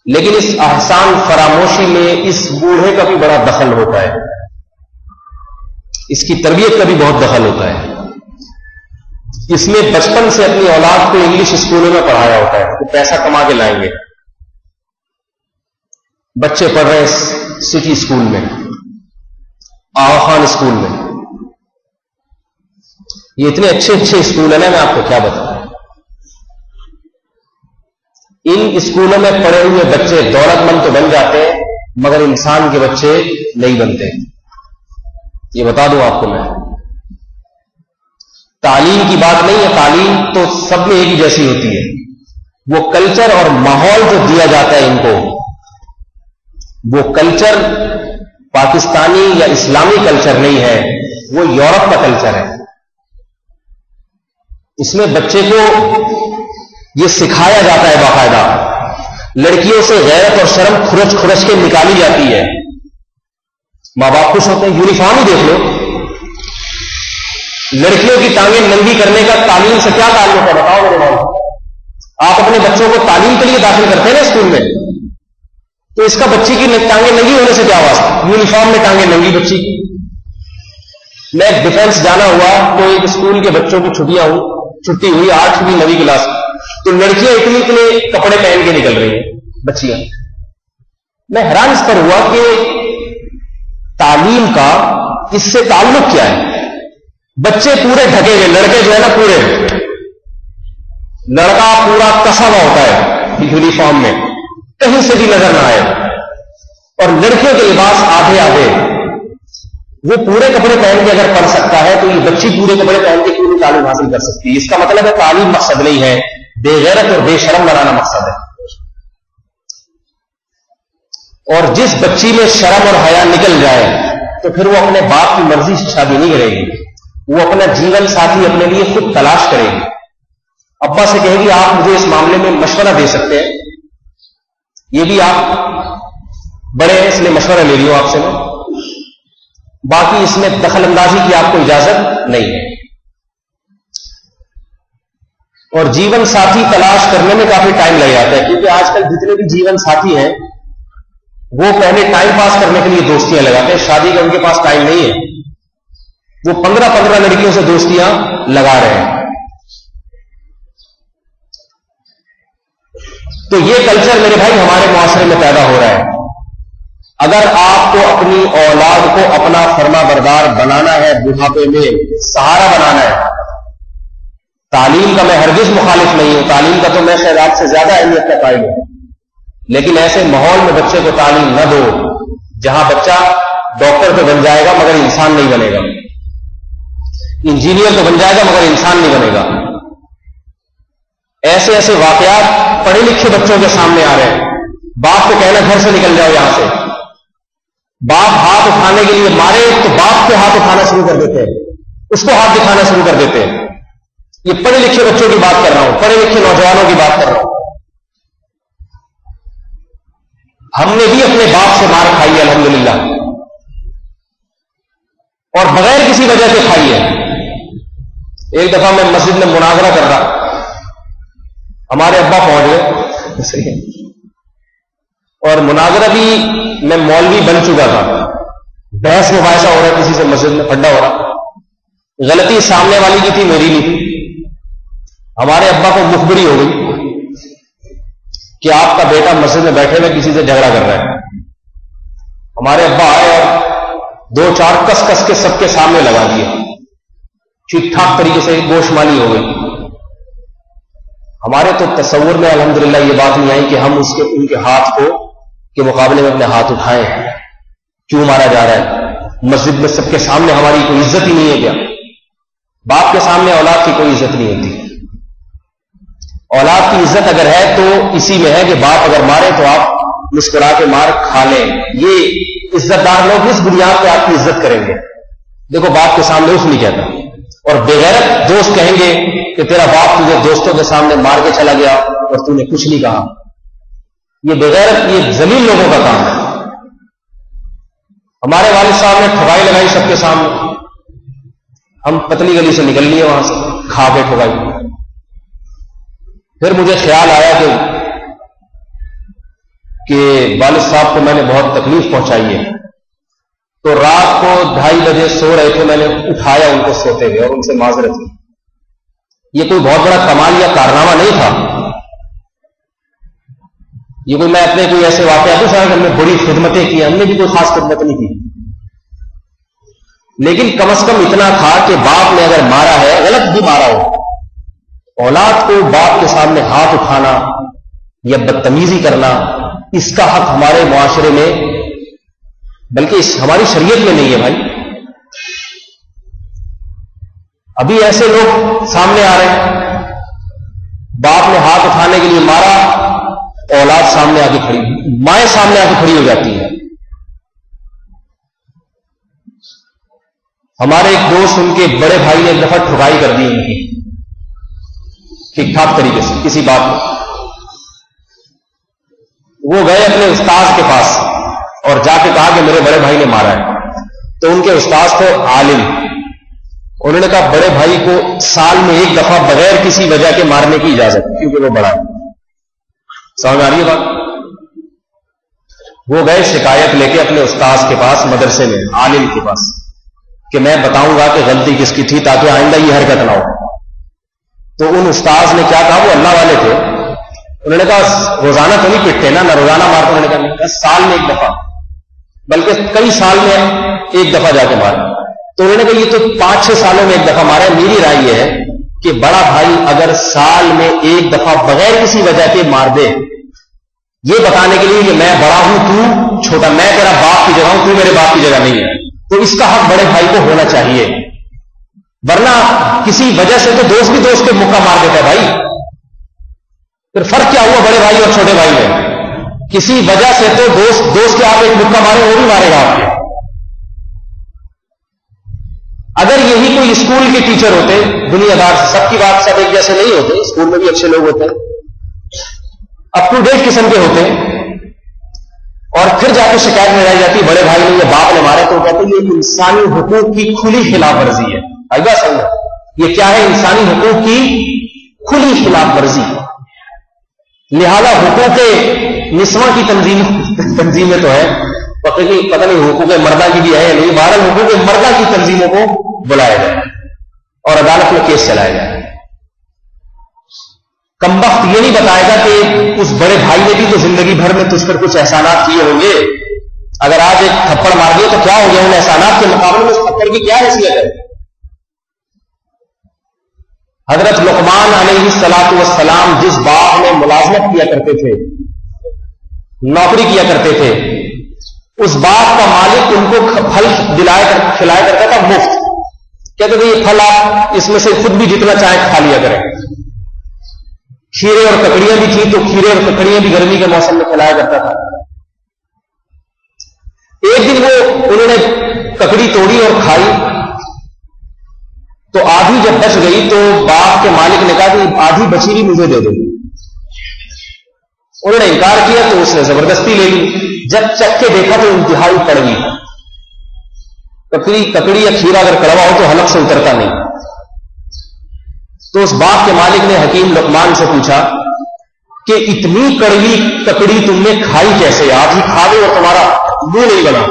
لیکن اس احسان فراموشی میں اس بوڑھے کا بھی بڑا دخل ہوتا ہے، اس کی تربیت کا بھی بہت دخل ہوتا ہے. اس میں بچپن سے اپنی اولاد کو انگلش اسکولوں میں پڑھایا ہوتا ہے کہ پیسہ کما کے لائیں گے. بچے پڑھ رہے ہیں سٹی اسکول میں، آغا خان اسکول میں. یہ اتنے اچھے اچھے اسکول ہیں نا، میں آپ کو کیا بتاؤں. ان اسکولوں میں پڑھے ہوئے بچے دولت مند تو بن جاتے ہیں مگر انسان کے بچے نہیں بنتے. یہ بتا دوں آپ کو میں. تعلیم کی بات نہیں ہے، تعلیم تو سب میں ایک ہی جیسی ہوتی ہے. وہ کلچر اور ماحول جو دیا جاتا ہے ان کو، وہ کلچر پاکستانی یا اسلامی کلچر نہیں ہے، وہ یورپ کا کلچر ہے. اس میں بچے کو یہ سکھایا جاتا ہے باقاعدہ. لڑکیوں سے غیرت اور شرم کھرچ کھرچ کے نکالی جاتی ہے. ماں باپ خوش ہوتے ہیں. یونیفارم ہی دیکھ لو، لڑکیوں کی ٹانگیں ننگی کرنے کا تعلیم سے کیا تعلق ہے؟ بتاؤ میرے بھائی. آپ اپنے بچوں کو تعلیم کے لیے داخل کرتے ہیں نا اسکول میں، تو اس کا بچی کی ٹانگیں ننگی ہونے سے کیا واسطہ؟ یونیفارم میں ٹانگیں ننگی بچی کی. میں ڈیفینس جانا ہوا تو ایک اسکول کے بچوں کی چھٹی ہوئی 8ویں 9ویں کلاس، تو لڑکیاں اتنے کپڑے پہن کے نکل رہی ہیں بچیاں. میں حیران اس پر ہوا کہ تعلیم کا اس سے تعلق کیا ہے؟ بچے پورے ڈھکے ہوئے، لڑکے جو ہے نا پورے، لڑکا پورا کسا ہوا ہوتا ہے یونیفارم میں، کہیں سے بھی نظر نہ آئے، اور لڑکیوں کے لباس آدھے آدھے. وہ پورے کپڑے پہن کے اگر پڑھ سکتا ہے تو یہ بچی پورے کپڑے پہن کے کیوں نہیں تعلیم حاصل کر سکتی؟ اس کا مطلب ہے تعلیم مقصد نہیں ہے، بے غیرت اور بے شرم بنانا مقصد ہے۔ اور جس بچی میں شرم اور حیا نکل جائے تو پھر وہ اپنے باپ کی مرضی سے شادی نہیں کرے گی، وہ اپنا جیون ساتھی اپنے لیے خود تلاش کرے گی۔ ابا سے کہے گی آپ مجھے اس معاملے میں مشورہ دے سکتے ہیں، یہ بھی آپ بڑے ہیں اس لیے مشورہ لے رہی ہوں آپ سے میں، باقی اس میں دخل اندازی کی آپ کو اجازت نہیں ہے۔ اور جیون ساتھی تلاش کرنے میں کافی ٹائم لگ جاتا ہے، کیونکہ آج کل جتنے بھی جیون ساتھی ہیں وہ پہلے ٹائم پاس کرنے کے لیے دوستیاں لگاتے ہیں، شادی کا ان کے پاس ٹائم نہیں ہے، وہ 15 لڑکیوں سے دوستیاں لگا رہے ہیں۔ تو یہ کلچر میرے بھائی ہمارے معاشرے میں پیدا ہو رہا ہے۔ اگر آپ کو اپنی اولاد کو اپنا فرما بردار بنانا ہے، بڑھاپے میں سہارا بنانا ہے، تعلیم کا میں ہرگز مخالف نہیں ہوں، تعلیم کا تو میں شاید آپ سے زیادہ اہمیت کا قائل ہوں، لیکن ایسے ماحول میں بچے کو تعلیم نہ دو جہاں بچہ ڈاکٹر تو بن جائے گا مگر انسان نہیں بنے گا، انجینئر تو بن جائے گا مگر انسان نہیں بنے گا۔ ایسے ایسے واقعات پڑھے لکھے بچوں کے سامنے آ رہے ہیں، باپ کو کہنا گھر سے نکل جاؤ یہاں سے، باپ ہاتھ اٹھانے کے لیے مارے تو باپ کو ہاتھ اٹھانا شروع کر دیتے ہیں، اس کو ہاتھ دکھانا شروع کر دیتے ہیں۔ یہ پڑھے لکھے بچوں کی بات کر رہا ہوں، پڑھے لکھے نوجوانوں کی بات کر رہا ہوں۔ ہم نے بھی اپنے باپ سے مار کھائی ہے الحمدللہ، اور بغیر کسی وجہ سے کھائی ہے۔ ایک دفعہ میں مسجد میں مناظرہ کر رہا، ہمارے ابا پہنچ گئے اور مناظرہ بھی میں مولوی بن چکا تھا، بحث مباحثہ ہو رہا کسی سے مسجد میں پھڈا ہو رہا، غلطی سامنے والی کی تھی میری نہیں تھی۔ ہمارے ابا کو مخبری ہو گئی کہ آپ کا بیٹا مسجد میں بیٹھے ہوئے کسی سے جھگڑا کر رہا ہے۔ ہمارے ابا آئے اور 2-4 کس کس کے سب کے سامنے لگا دیے، ٹھیک ٹھاک طریقے سے گوشمالی ہو گئی۔ ہمارے تو تصور میں الحمدللہ یہ بات نہیں آئی کہ ہم ان کے ہاتھ کو کے مقابلے میں اپنے ہاتھ اٹھائیں، کیوں مارا جا رہا ہے؟ مسجد میں سب کے سامنے ہماری کوئی عزت ہی نہیں ہے کیا؟ باپ کے سامنے اولاد کی کوئی عزت نہیں ہوتی۔ اولاد کی عزت اگر ہے تو اسی میں ہے کہ باپ اگر مارے تو آپ مسکرا کے مار کھا لیں، یہ عزت دار لوگ اس بنیاد پہ آپ کی عزت کریں گے۔ دیکھو باپ کے سامنے اس نہیں کہتا، اور بغیرت دوست کہیں گے کہ تیرا باپ تجھے دوستوں کے سامنے مار کے چلا گیا اور تو نے کچھ نہیں کہا۔ یہ بغیرت، یہ ذلیل لوگوں کا کام ہے۔ ہمارے والد صاحب نے ٹھگائی لگائی سب کے سامنے، ہم پتلی گلی سے نکل لیے وہاں سے کھا کے ٹھگائی۔ پھر مجھے خیال آیا کہ والد صاحب کو میں نے بہت تکلیف پہنچائی ہے، تو رات کو 2:30 بجے سو رہے تھے، میں نے اٹھایا ان کو سوتے ہوئے اور ان سے معذرت کی۔ یہ کوئی بہت بڑا کمال یا کارنامہ نہیں تھا، یہ کوئی میں اپنے کوئی ایسے واقعات نہیں سارے ہم نے بڑی خدمتیں کی، ہم نے بھی کوئی خاص خدمت نہیں کی، لیکن کم از کم اتنا تھا کہ باپ نے اگر مارا ہے، غلط بھی مارا ہو، اولاد کو باپ کے سامنے ہاتھ اٹھانا یا بدتمیزی کرنا، اس کا حق ہمارے معاشرے میں بلکہ ہماری شریعت میں نہیں ہے بھائی۔ ابھی ایسے لوگ سامنے آ رہے ہیں، باپ نے ہاتھ اٹھانے کے لیے مارا، اولاد سامنے آ کے کھڑی، مائیں سامنے آ کے کھڑی ہو جاتی ہیں۔ ہمارے ایک دوست، ان کے بڑے بھائی نے ایک دفعہ ٹھگائی کر دی ان کی ٹھیک ٹھاک طریقے سے کسی بات میں، وہ گئے اپنے استاذ کے پاس اور جا کے کہا کہ میرے بڑے بھائی نے مارا ہے، تو ان کے استاذ تھے عالم، انہوں نے کہا بڑے بھائی کو سال میں ایک دفعہ بغیر کسی وجہ کے مارنے کی اجازت، کیونکہ وہ بڑا ہے۔ سمجھ آ رہی ہے بات؟ وہ گئے شکایت لے کے اپنے استاذ کے پاس، مدرسے میں عالم کے پاس، کہ میں بتاؤں گا کہ غلطی کس کی تھی تاکہ آئندہ یہ حرکت نہ ہو۔ تو ان استاذ نے کیا کہا، وہ اللہ والے تھے، انہوں نے کہا روزانہ تو نہیں پٹتے نا، نہ روزانہ مارتے، انہوں نے کہا نہیں، سال میں ایک دفعہ، بلکہ کئی سال میں ایک دفعہ جا کے مارا۔ تو انہوں نے کہا یہ تو 5-6 سالوں میں ایک دفعہ مارا۔ میری رائے یہ ہے کہ بڑا بھائی اگر سال میں ایک دفعہ بغیر کسی وجہ کے مار دے، یہ بتانے کے لیے کہ میں بڑا ہوں تو چھوٹا، میں تیرا باپ کی جگہ ہوں تو میرے باپ کی جگہ نہیں ہے، تو اس کا حق بڑے بھائی کو ہونا چاہیے، ورنہ کسی وجہ سے تو دوست بھی دوست کے مکہ مار دیتا ہے بھائی، پھر فرق کیا ہوا بڑے بھائی اور چھوٹے بھائی میں؟ کسی وجہ سے تو دوست کے آپ ایک مکہ مارے وہ بھی مارے گا آپ کے۔ اگر یہی کوئی اسکول کے ٹیچر ہوتے، دنیا دار، سب کی بات سب ایک جیسے نہیں ہوتے، اسکول میں بھی اچھے لوگ ہوتے ہیں، اپ ٹو ڈیٹ قسم کے ہوتے ہیں، اور پھر جا کے شکایت میں لائی جاتی بڑے بھائی نے یا باپ نے مارے، تو کہتے ہیں یہ انسانی حقوق کی کھلی خلاف ورزی ہے۔ آئیگا سمجھ یہ کیا ہے؟ انسانی حقوق کی کھلی خلاف ورزی، لہذا حقوق نسواں کی تنظیمیں تو ہے، پتہ نہیں حقوق مردہ کی بھی ہے یا نہیں، بہرحال حقوق مردہ کی تنظیموں کو بلایا جائے اور عدالت میں کیس چلایا جائے۔ کم وقت یہ نہیں بتائے گا کہ اس بڑے بھائی نے بھی تو زندگی بھر میں تجھ پر کچھ احسانات کیے ہوں گے، اگر آج ایک تھپڑ مار دیا تو کیا ہو گیا، ان احسانات کے مقابلے میں اس تھپڑ کی کیا حیثیت ہے؟ حضرت لقمان علیہ الصلوۃ والسلام جس باغ میں ملازمت کیا کرتے تھے، نوکری کیا کرتے تھے، اس باغ کا مالک ان کو پھل کھلایا کرتا تھا مفت، کہتے تھے یہ پھل آپ اس میں سے خود بھی جتنا چاہیں کھا لیا کریں۔ کھیرے اور ککڑیاں بھی تھیں تو کھیرے اور ککڑیاں بھی گرمی کے موسم میں کھلایا کرتا تھا۔ ایک دن انہوں نے ککڑی توڑی اور کھائی، تو آدھی جب بچ گئی تو باغ کے مالک نے کہا کہ آدھی بچی بھی مجھے دے دو، انہوں نے انکار کیا تو اس نے زبردستی لے لی، جب چکھ کے دیکھا تو انتہائی کڑوی، ککڑی یا کھیرا اگر کڑوا ہو تو حلق سے اترتا نہیں۔ تو اس باغ کے مالک نے حکیم لقمان سے پوچھا کہ اتنی کڑوی ککڑی تم نے کھائی کیسے؟ آپ ہی کھا لو اور تمہارا منہ نہیں بنا۔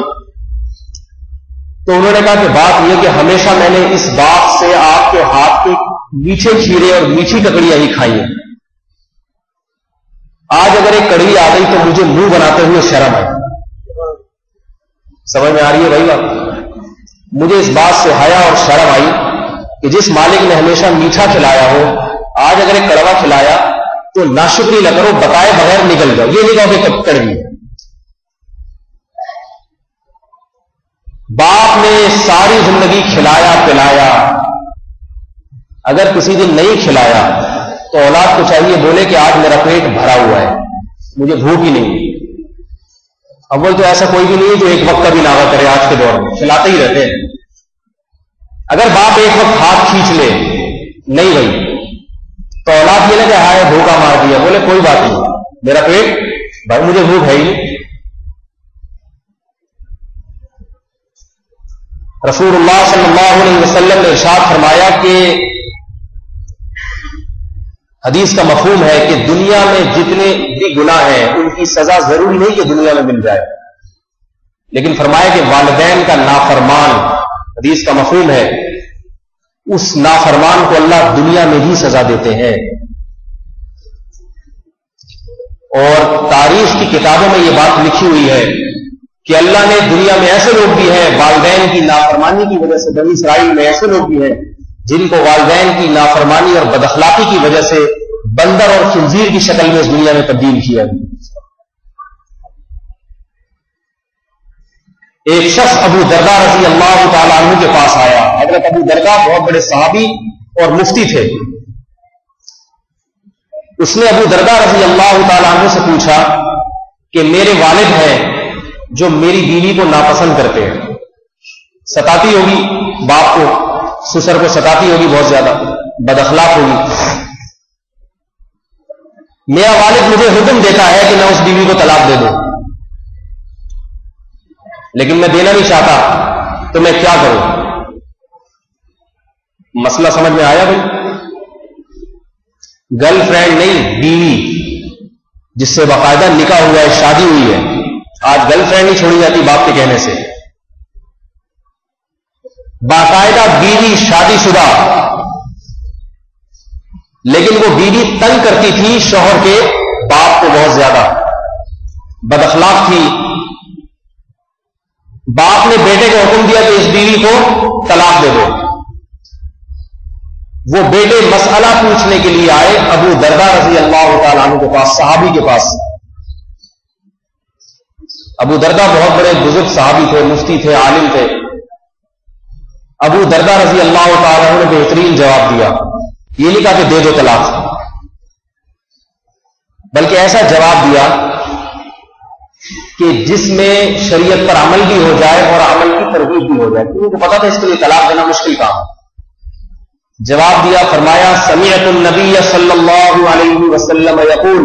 تو انہوں نے کہا کہ بات یہ کہ ہمیشہ میں نے اس باغ سے آپ کے ہاتھ کے میٹھے کھیرے اور میٹھی ککڑیاں ہی کھائی ہیں، آج اگر ایک کڑوی آ گئی تو مجھے منہ بناتے ہوئے شرم ہے۔ سمجھ میں آ رہی ہے بھائی بات؟ مجھے اس بات سے حیا اور شرم آئی کہ جس مالک نے ہمیشہ میٹھا کھلایا ہو، آج اگر ایک کڑوا کھلایا تو ناشکری نہ کرو، بتائے بغیر نکل جاؤ، یہ نہیں کہو کہ کڑوی۔ باپ نے ساری زندگی کھلایا پلایا، اگر کسی دن نہیں کھلایا تو اولاد کو چاہیے بولے کہ آج میرا پیٹ بھرا ہوا ہے، مجھے بھوک ہی نہیں۔ اول تو ایسا کوئی بھی نہیں ہے جو ایک وقت کا بھی ناغہ کرے، آج کے دور میں کھلاتے ہی رہتے ہیں۔ اگر باپ ایک وقت ہاتھ کھینچ لے نہیں بھائی تو اولاد یہ نہ کہ ہائے بھوکا مار دیا، بولے کوئی بات نہیں، میرا پیٹ بھائی مجھے بھوک ہے ہی نہیں۔ رسول اللہ صلی اللہ علیہ وسلم نے ارشاد فرمایا کہ حدیث کا مفہوم ہے کہ دنیا میں جتنے بھی گناہ ہیں ان کی سزا ضروری نہیں کہ دنیا میں مل جائے، لیکن فرمایا کہ والدین کا نافرمان، حدیث کا مفہوم ہے اس نافرمان کو اللہ دنیا میں ہی سزا دیتے ہیں۔ اور تاریخ کی کتابوں میں یہ بات لکھی ہوئی ہے کہ اللہ نے دنیا میں ایسے لوگ بھی ہیں والدین کی نافرمانی کی وجہ سے، بنی اسرائیل میں ایسے لوگ بھی ہیں جن کو والدین کی نافرمانی اور بداخلاقی کی وجہ سے بندر اور خنزیر کی شکل میں اس دنیا میں تبدیل کیا۔ ایک شخص ابو درداء رضی اللہ تعالیٰ عنہ کے پاس آیا۔ حضرت ابو درداء بہت بڑے صحابی اور مفتی تھے۔ اس نے ابو درداء رضی اللہ تعالیٰ عنہ سے پوچھا کہ میرے والد ہیں جو میری بیوی کو ناپسند کرتے ہیں، ستاتی ہوگی، باپ کو سسر کو ستاتی ہوگی، بہت زیادہ بد اخلاق ہوگی، میرا والد مجھے حکم دیتا ہے کہ میں اس بیوی کو طلاق دے دوں، لیکن میں دینا نہیں چاہتا، تو میں کیا کروں؟ مسئلہ سمجھ میں آیا بھائی؟ گرل فرینڈ نہیں، بیوی جس سے باقاعدہ نکاح ہوا ہے، شادی ہوئی ہے۔ آج گرل فرینڈ نہیں چھوڑی جاتی باپ کے کہنے سے، باقاعدہ بیوی شادی شدہ، لیکن وہ بیوی تنگ کرتی تھی شوہر کے باپ کو، بہت زیادہ بد اخلاق تھی۔ باپ نے بیٹے کو حکم دیا کہ اس بیوی کو طلاق دے دو۔ وہ بیٹے مسئلہ پوچھنے کے لیے آئے ابو درداء رضی اللہ تعالیٰ عنہ کے پاس، صحابی کے پاس۔ ابو درداء بہت بڑے بزرگ صحابی تھے، مفتی تھے، عالم تھے، ابو دردہ رضی اللہ تعالیٰ عنہ نے بہترین جواب دیا. یہ نہیں کہا کہ دے دو طلاق، بلکہ ایسا جواب دیا کہ جس میں شریعت پر عمل بھی ہو جائے اور عمل کی ترغیب بھی ہو جائے، کیونکہ پتا تھا اس کے لیے طلاق دینا مشکل کام. جواب دیا، فرمایا سمعت النبی صلی اللہ علیہ وسلم یقول،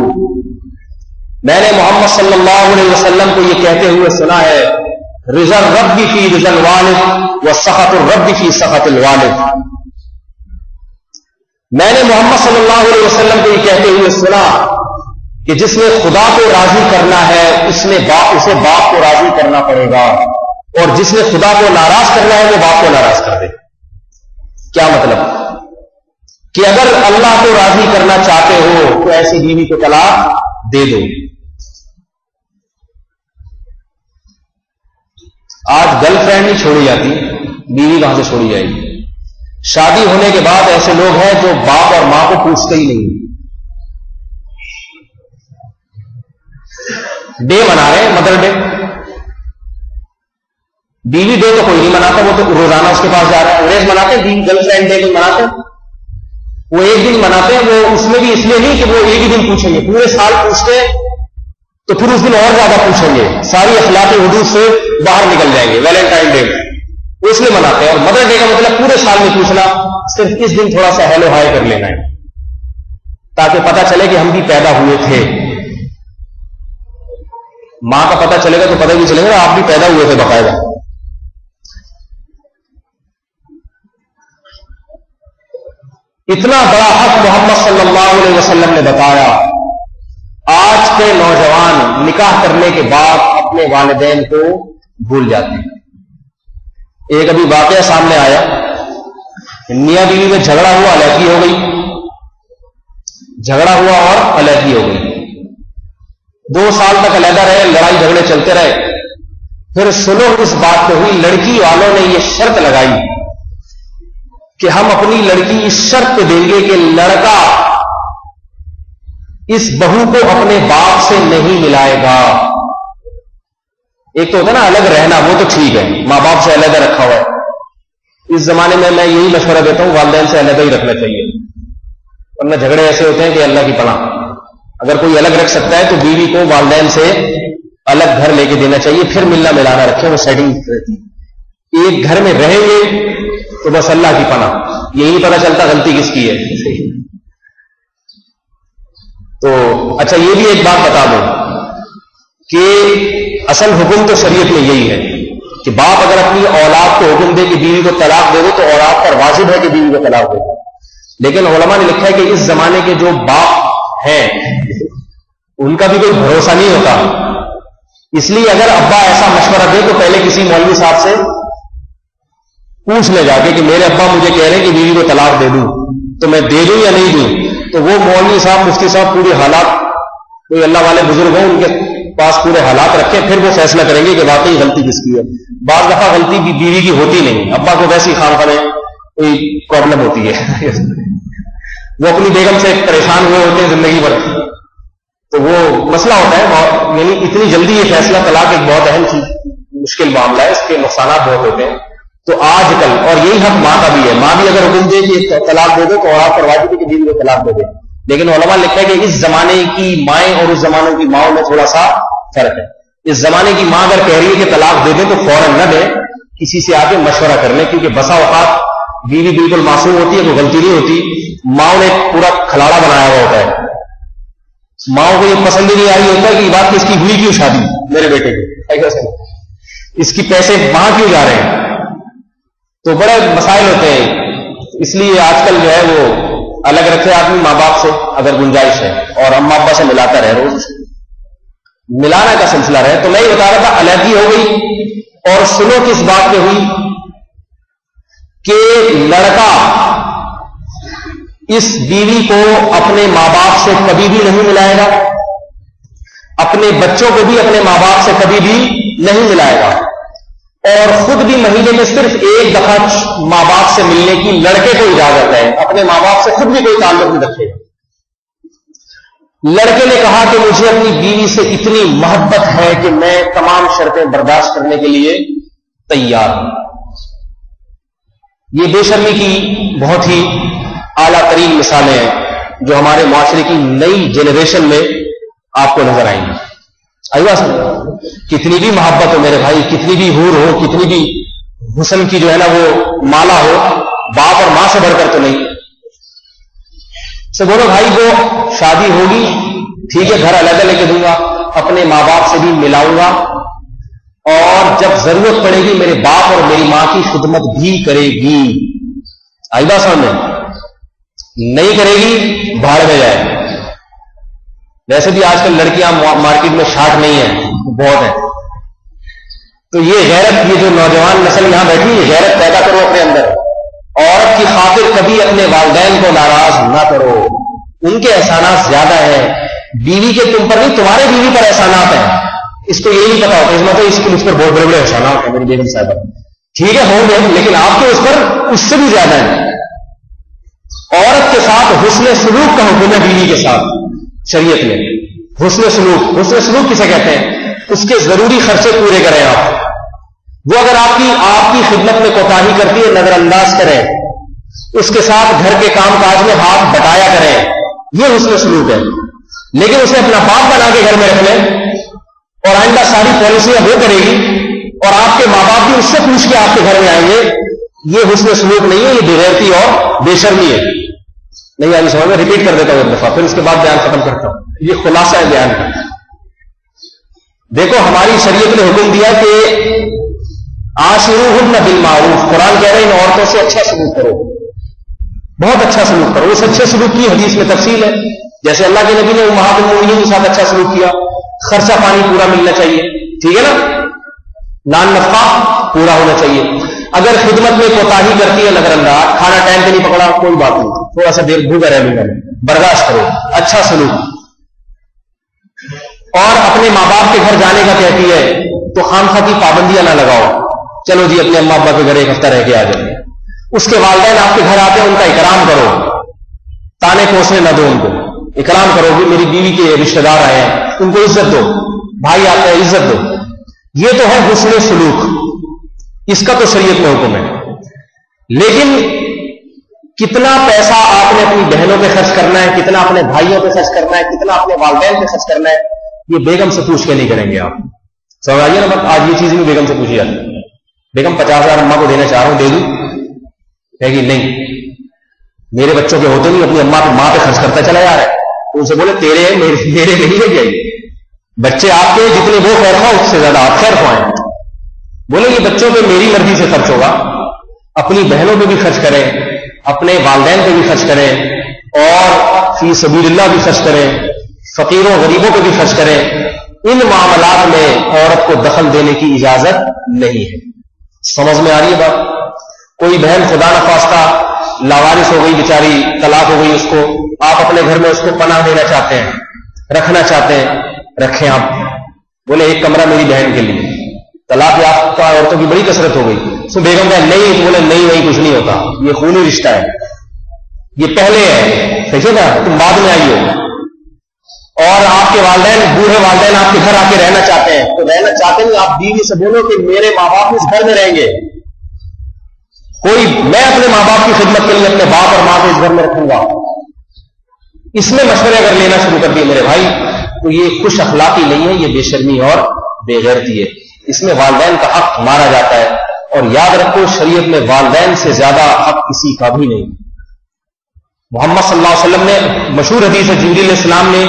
میں نے محمد صلی اللہ علیہ وسلم کو یہ کہتے ہوئے سنا ہے، رضا الرب فی رضا الوالد و سخط الرب فی سخط الوالد. میں نے محمد صلی اللہ علیہ وسلم کو یہ کہتے ہوئے سنا کہ جس نے خدا کو راضی کرنا ہے اسے باپ کو راضی کرنا پڑے گا، اور جس نے خدا کو ناراض کرنا ہے وہ باپ کو ناراض کر دے. کیا مطلب؟ کہ اگر اللہ کو راضی کرنا چاہتے ہو تو ایسی بیوی کو طلاق دے دو. آج گرل فرینڈ نہیں چھوڑی جاتی، بیوی کہاں سے چھوڑی جائے گی؟ شادی ہونے کے بعد ایسے لوگ ہیں جو باپ اور ماں کو پوچھتے ہی نہیں. ڈے منا رہے ہیں، مدر ڈے. بیوی ڈے تو کوئی نہیں مناتا، وہ تو روزانہ اس کے پاس جا رہا ہے. انگریز مناتے ہیں بیوی گرل فرینڈ ڈے کوئی مناتے ہیں؟ وہ ایک دن مناتے ہیں، وہ اس میں بھی اس لیے نہیں کہ وہ ایک ہی دن پوچھیں گے، پورے سال پوچھتے ہیں تو پھر اس دن اور زیادہ پوچھیں گے، ساری اخلاقی حدود سے باہر نکل جائیں گے. ویلنٹائن ڈے وہ اس لیے مناتے ہیں. اور مدر ڈے کا مطلب پورے سال میں پوچھنا، صرف اس دن تھوڑا سا ہیلو ہائی کر لینا ہے تاکہ پتا چلے کہ ہم بھی پیدا ہوئے تھے. ماں کا پتا چلے گا تو پتہ بھی چلے گا آپ بھی پیدا ہوئے تھے باقاعدہ. اتنا بڑا حق محمد صلی اللہ علیہ وسلم نے بتایا. آج کے نوجوان نکاح کرنے کے بعد اپنے والدین کو بھول جاتے ہیں. ایک ابھی واقعہ سامنے آیا، میاں بیوی میں جھگڑا ہوا، علیحدگی ہو گئی. جھگڑا ہوا اور علیحدگی ہو گئی. 2 سال تک علیحدہ رہے، لڑائی جھگڑے چلتے رہے. پھر سلو اس بات پہ ہوئی، لڑکی والوں نے یہ شرط لگائی کہ ہم اپنی لڑکی اس شرط پہ دیں گے کہ لڑکا اس بہو کو اپنے باپ سے نہیں ملائے گا. ایک تو ہوتا ہے نا الگ رہنا، وہ تو ٹھیک ہے، ماں باپ سے علیحدہ رکھا ہوا ہے. اس زمانے میں یہی مشورہ دیتا ہوں، والدین سے علیحدہ ہی رکھنا چاہیے، ورنہ جھگڑے ایسے ہوتے ہیں کہ اللہ کی پناہ. اگر کوئی الگ رکھ سکتا ہے تو بیوی کو والدین سے الگ گھر لے کے دینا چاہیے، پھر ملنا ملانا رکھے، وہ سیٹنگ رہتی. ایک گھر میں رہیں گے تو بس اللہ کی پناہ، یہی پتہ چلتا غلطی کس کی ہے. تو اچھا یہ بھی ایک بات بتا دوں کہ اصل حکم تو شریعت میں یہی ہے کہ باپ اگر اپنی اولاد کو حکم دے کہ بیوی کو طلاق دے دو تو اولاد پر واجب ہے کہ بیوی کو طلاق دے دو. لیکن علماء نے لکھا ہے کہ اس زمانے کے جو باپ ہیں ان کا بھی کوئی بھروسہ نہیں ہوتا. اس لیے اگر ابا ایسا مشورہ دے تو پہلے کسی مولوی صاحب سے پوچھ لے جا کے میرے ابا مجھے کہہ رہے ہیں کہ بیوی کو طلاق دے دوں تو میں دے دوں یا نہیں دوں. تو وہ مولوی صاحب مفتی صاحب پوری حالات، کوئی اللہ والے بزرگ ہوں ان کے پاس پورے حالات رکھے، پھر وہ فیصلہ کریں گے کہ واقعی غلطی کس کی ہے. بعض دفعہ غلطی بھی بیوی کی ہوتی نہیں، ابا کو ویسی خام میں کوئی پرابلم ہوتی ہے. وہ اپنی بیگم سے پریشان ہوئے ہوتے ہیں زندگی بھر، تو وہ مسئلہ ہوتا ہے. یعنی اتنی جلدی یہ فیصلہ طلاق ایک بہت اہم چیز، مشکل معاملہ ہے، اس کے نقصانات بہت ہوتے ہیں. تو آج کل، اور یہی حق ماں کا بھی ہے، ماں بھی اگر حکم دے کہ طلاق دے دو تو اولاد پر واجب ہے کہ بیوی کو طلاق دے دے. لیکن علماء نے لکھا ہے کہ اس زمانے کی مائیں اور اس زمانے کی ماؤں میں تھوڑا سا فرق ہے. اس زمانے کی ماں اگر کہہ رہی ہے کہ طلاق دے دیں تو فوراً نہ دیں، کسی سے آ کے مشورہ کر لیں، کیونکہ بسا اوقات بیوی بالکل معصوم ہوتی ہے، کوئی غلطی نہیں ہوتی. ماؤں نے پورا کھلاڑا بنایا ہوا ہوتا ہے. ماؤں کو یہ پسند ہی نہیں آئی ہوتا کہ یہ بات اس کی ہوئی کیوں شادی میرے بیٹے کی، اس کی پیسے وہاں کیوں جا رہے ہیں. تو بڑے مسائل ہوتے ہیں. اس لیے آج کل جو ہے وہ الگ رکھے آدمی ماں باپ سے اگر گنجائش ہے، اور اماں ابا سے ملاتا رہے، روز ملانا کا سلسلہ رہے. تو میں یہ بتا رہا تھا علیحدگی ہو گئی، اور سنو کس بات پہ ہوئی کہ لڑکا اس بیوی کو اپنے ماں باپ سے کبھی بھی نہیں ملائے گا، اپنے بچوں کو بھی اپنے ماں باپ سے کبھی بھی نہیں ملائے گا، اور خود بھی مہینے میں صرف ایک دفعہ ماں باپ سے ملنے کی لڑکے کو اجازت ہے. اپنے ماں باپ سے خود بھی کوئی تعلق نہیں رکھے گا. لڑکے نے کہا کہ مجھے اپنی بیوی سے اتنی محبت ہے کہ میں تمام شرطیں برداشت کرنے کے لیے تیار ہوں. یہ بے شرمی کی بہت ہی اعلیٰ ترین مثالیں ہیں جو ہمارے معاشرے کی نئی جنریشن میں آپ کو نظر آئیں گی. آئی بات سمجھ؟ کتنی بھی محبت ہو میرے بھائی، کتنی بھی حور ہو، کتنی بھی حسن کی جو ہے نا وہ مالا ہو، باپ اور ماں سے بڑھ کر تو نہیں. سے بولو بھائی وہ شادی ہوگی ٹھیک ہے، گھر الگ لے کے دوں گا، اپنے ماں باپ سے بھی ملاؤں گا، اور جب ضرورت پڑے گی میرے باپ اور میری ماں کی خدمت بھی کرے گی. آئی بات سمجھ میں؟ نہیں کرے گی بھاڑ میں جائے. ویسے بھی آج کل لڑکیاں مارکیٹ میں شارٹ نہیں ہیں، بہت ہیں. تو یہ غیرت، یہ جو نوجوان نسل یہاں بیٹھی، یہ غیرت پیدا کرو اپنے اندر. عورت کی خاطر کبھی اپنے والدین کو ناراض نہ کرو، ان کے احسانات زیادہ ہیں. بیوی کے تم پر نہیں، تمہارے بیوی پر احسانات ہیں. اس کو یہ نہیں پتا ہوتا، اس مطلب اس کے مجھ پر بہت بڑے بڑے احسانات ہیں میری بیگم صاحبہ. ٹھیک ہے ہوں گے، لیکن آپ کے اس پر اس سے بھی زیادہ ہیں. عورت کے ساتھ حسن سلوک کا حکم ہے بیوی کے ساتھ شریعت میں. حسن سلوک کسے کہتے ہیں؟ اس کے ضروری خرچے پورے کریں آپ. وہ اگر آپ کی خدمت میں کوتاہی کرتی ہے نظر انداز کریں، اس کے ساتھ گھر کے کام کاج میں ہاتھ بٹایا کریں، یہ حسن سلوک ہے. لیکن اسے اپنا باپ بنا کے گھر میں رکھ لیں اور آئندہ ساری پالیسیاں وہ کرے گی اور آپ کے ماں باپ بھی اس سے پوچھ کے آپ کے گھر میں آئیں گے، یہ حسن سلوک نہیں ہے، یہ بےغیرتی اور بے شرمی ہے. نہیں آئی سمجھ میں؟ ریپیٹ کر دیتا ہوں ایک دفعہ، پھر اس کے بعد بیان ختم کرتا ہوں. یہ خلاصہ ہے بیان کا. دیکھو ہماری شریعت نے حکم دیا کہ عاشروہن بالمعروف. قرآن کہہ رہے ہیں ان عورتوں سے اچھا سلوک کرو، بہت اچھا سلوک کرو. اس اچھے سلوک کی حدیث میں تفصیل ہے. جیسے اللہ کے نبی نے امہات المؤمنین کے ساتھ اچھا سلوک کیا، خرچہ پانی پورا ملنا چاہیے، ٹھیک ہے نا، نان نفقہ پورا ہونا چاہیے. اگر خدمت میں کوتاہی کرتی ہے نظر انداز، کھانا ٹائم پہ نہیں پکڑا کوئی بات نہیں، تھوڑا سا دیر بھوکا رہ لوں گا، برداشت کرو، اچھا سلوک. اور اپنے ماں باپ کے گھر جانے کا کہتی ہے تو خامخواہ کی پابندیاں نہ لگاؤ. چلو جی اپنے اماں ابا کے گھر ایک ہفتہ رہ کے آ جائیں. اس کے والدین آپ کے گھر آتے ہیں، ان کا اکرام کرو، تانے پوسنے نہ دو، ان کو اکرام کرو. بھی میری بیوی کے رشتہ دار آئے ہیں، ان کو عزت دو، بھائی آتے ہیں عزت دو. یہ تو ہے حسن سلوک، اس کا تو شریعت میں حکم ہے. لیکن کتنا پیسہ آپ نے اپنی بہنوں پہ خرچ کرنا ہے، کتنا اپنے بھائیوں پہ خرچ کرنا ہے، کتنا اپنے والدین پہ خرچ کرنا ہے، یہ بیگم سے پوچھ کے نہیں کریں گے آپ. سمجھ آئیے نا بات؟ آج یہ چیز بھی بیگم سے پوچھی جاتی ہے. بیگم 50,000 اماں کو دینا چاہ رہا ہوں، دے دوں؟ کہے گی نہیں، میرے بچوں کے ہوتے نہیں، اپنی اماں پہ ماں پہ خرچ کرتا چلا جا رہا ہے. تو ان سے بولے تیرے ہیں میرے نہیں ہے کیا؟ بچے آپ کے جتنے وہ خیر خواہ اس سے زیادہ آپ خیر خواہ ہیں. بولے یہ بچوں پہ میری مرضی سے خرچ ہوگا، اپنی بہنوں پہ بھی خرچ کریں، اپنے والدین پہ بھی خرچ کریں، اور فی سبیل اللہ بھی خرچ کریں، فقیروں غریبوں پہ بھی خرچ کریں. ان معاملات میں عورت کو دخل دینے کی اجازت نہیں ہے. سمجھ میں آ رہی ہے بات؟ کوئی بہن خدا نخواستہ لاوارث ہو گئی بیچاری، طلاق ہو گئی، اس کو آپ اپنے گھر میں اس کو پناہ دینا چاہتے ہیں، رکھنا چاہتے ہیں، رکھیں آپ. بولے ایک کمرہ میری بہن کے لیے. طلاق یافتہ عورتوں کی بڑی کثرت ہو گئی. سو بیگم کا نہیں، تو بولے نہیں کچھ نہیں ہوتا، یہ خونی رشتہ ہے، یہ پہلے ہے، صحیح نا، تم بعد میں آئی ہو. اور آپ کے والدین، بوڑھے والدین آپ کے گھر آ کے رہنا چاہتے ہیں، تو رہنا چاہتے ہیں، آپ بیوی سے بولو کہ میرے ماں باپ اس گھر میں رہیں گے، میں اپنے ماں باپ کی خدمت کے لیے اپنے باپ اور ماں کو اس گھر میں رکھوں گا. اس میں مشورے اگر لینا شروع کر دیے میرے بھائی، تو یہ خوش اخلاقی نہیں ہے، یہ بے شرمی اور بے غیرتی ہے. اس میں والدین کا حق مارا جاتا ہے. اور یاد رکھو شریعت میں والدین سے زیادہ حق کسی کا بھی نہیں. محمد صلی اللہ علیہ وسلم نے مشہور حدیث ہے، جبریل علیہ السلام نے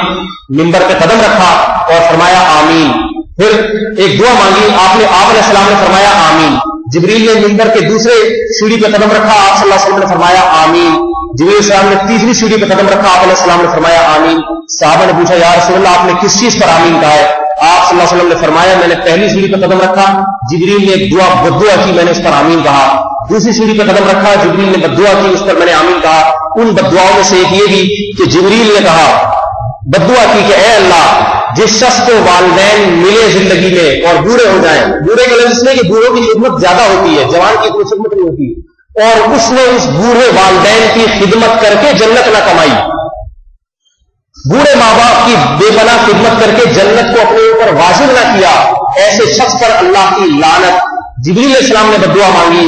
منبر پہ قدم رکھا اور فرمایا آمین. پھر ایک دعا مانگی، آپ علیہ السلام نے فرمایا آمین. جبریل نے منبر کے دوسرے سیڑھی پہ قدم رکھا، آپ صلی اللہ علیہ وسلم نے فرمایا آمین. جبریل علیہ السلام نے تیسری سیڑھی پہ قدم رکھا، آپ علیہ السلام نے فرمایا آمین. صحابہ نے پوچھا یا رسول اللہ آپ نے کس چیز پر آمین کہا ہے؟ آپ صلی اللہ علیہ وسلم نے فرمایا میں نے پہلی سیڑھی پہ قدم رکھا، جبریل نے ایک بدعا کی، میں نے اس پر آمین کہا. دوسری سیڑھی پہ قدم رکھا، جبریل نے بدعا کی، اس پر میں نے آمین کہا. ان بدعاؤں میں سے ایک یہ بھی کہ جبریل نے کہا، بدعا کی کہ اے اللہ جس شخص کو والدین ملے زندگی میں اور بوڑھے ہو جائیں، بوڑھے کے لفظ اس لیے کہ بوڑھوں کی خدمت زیادہ ہوتی ہے، جوان کی کوئی خدمت نہیں ہوتی، اور اس نے اس بوڑھے والدین کی خدمت کر کے جنت نہ کمائی، بوڑھے ماں باپ کی بے پناہ خدمت کر کے جنت کو اپنے اوپر واجب نہ کیا، ایسے شخص پر اللہ کی لعنت. جبریل علیہ السلام نے بدعا مانگی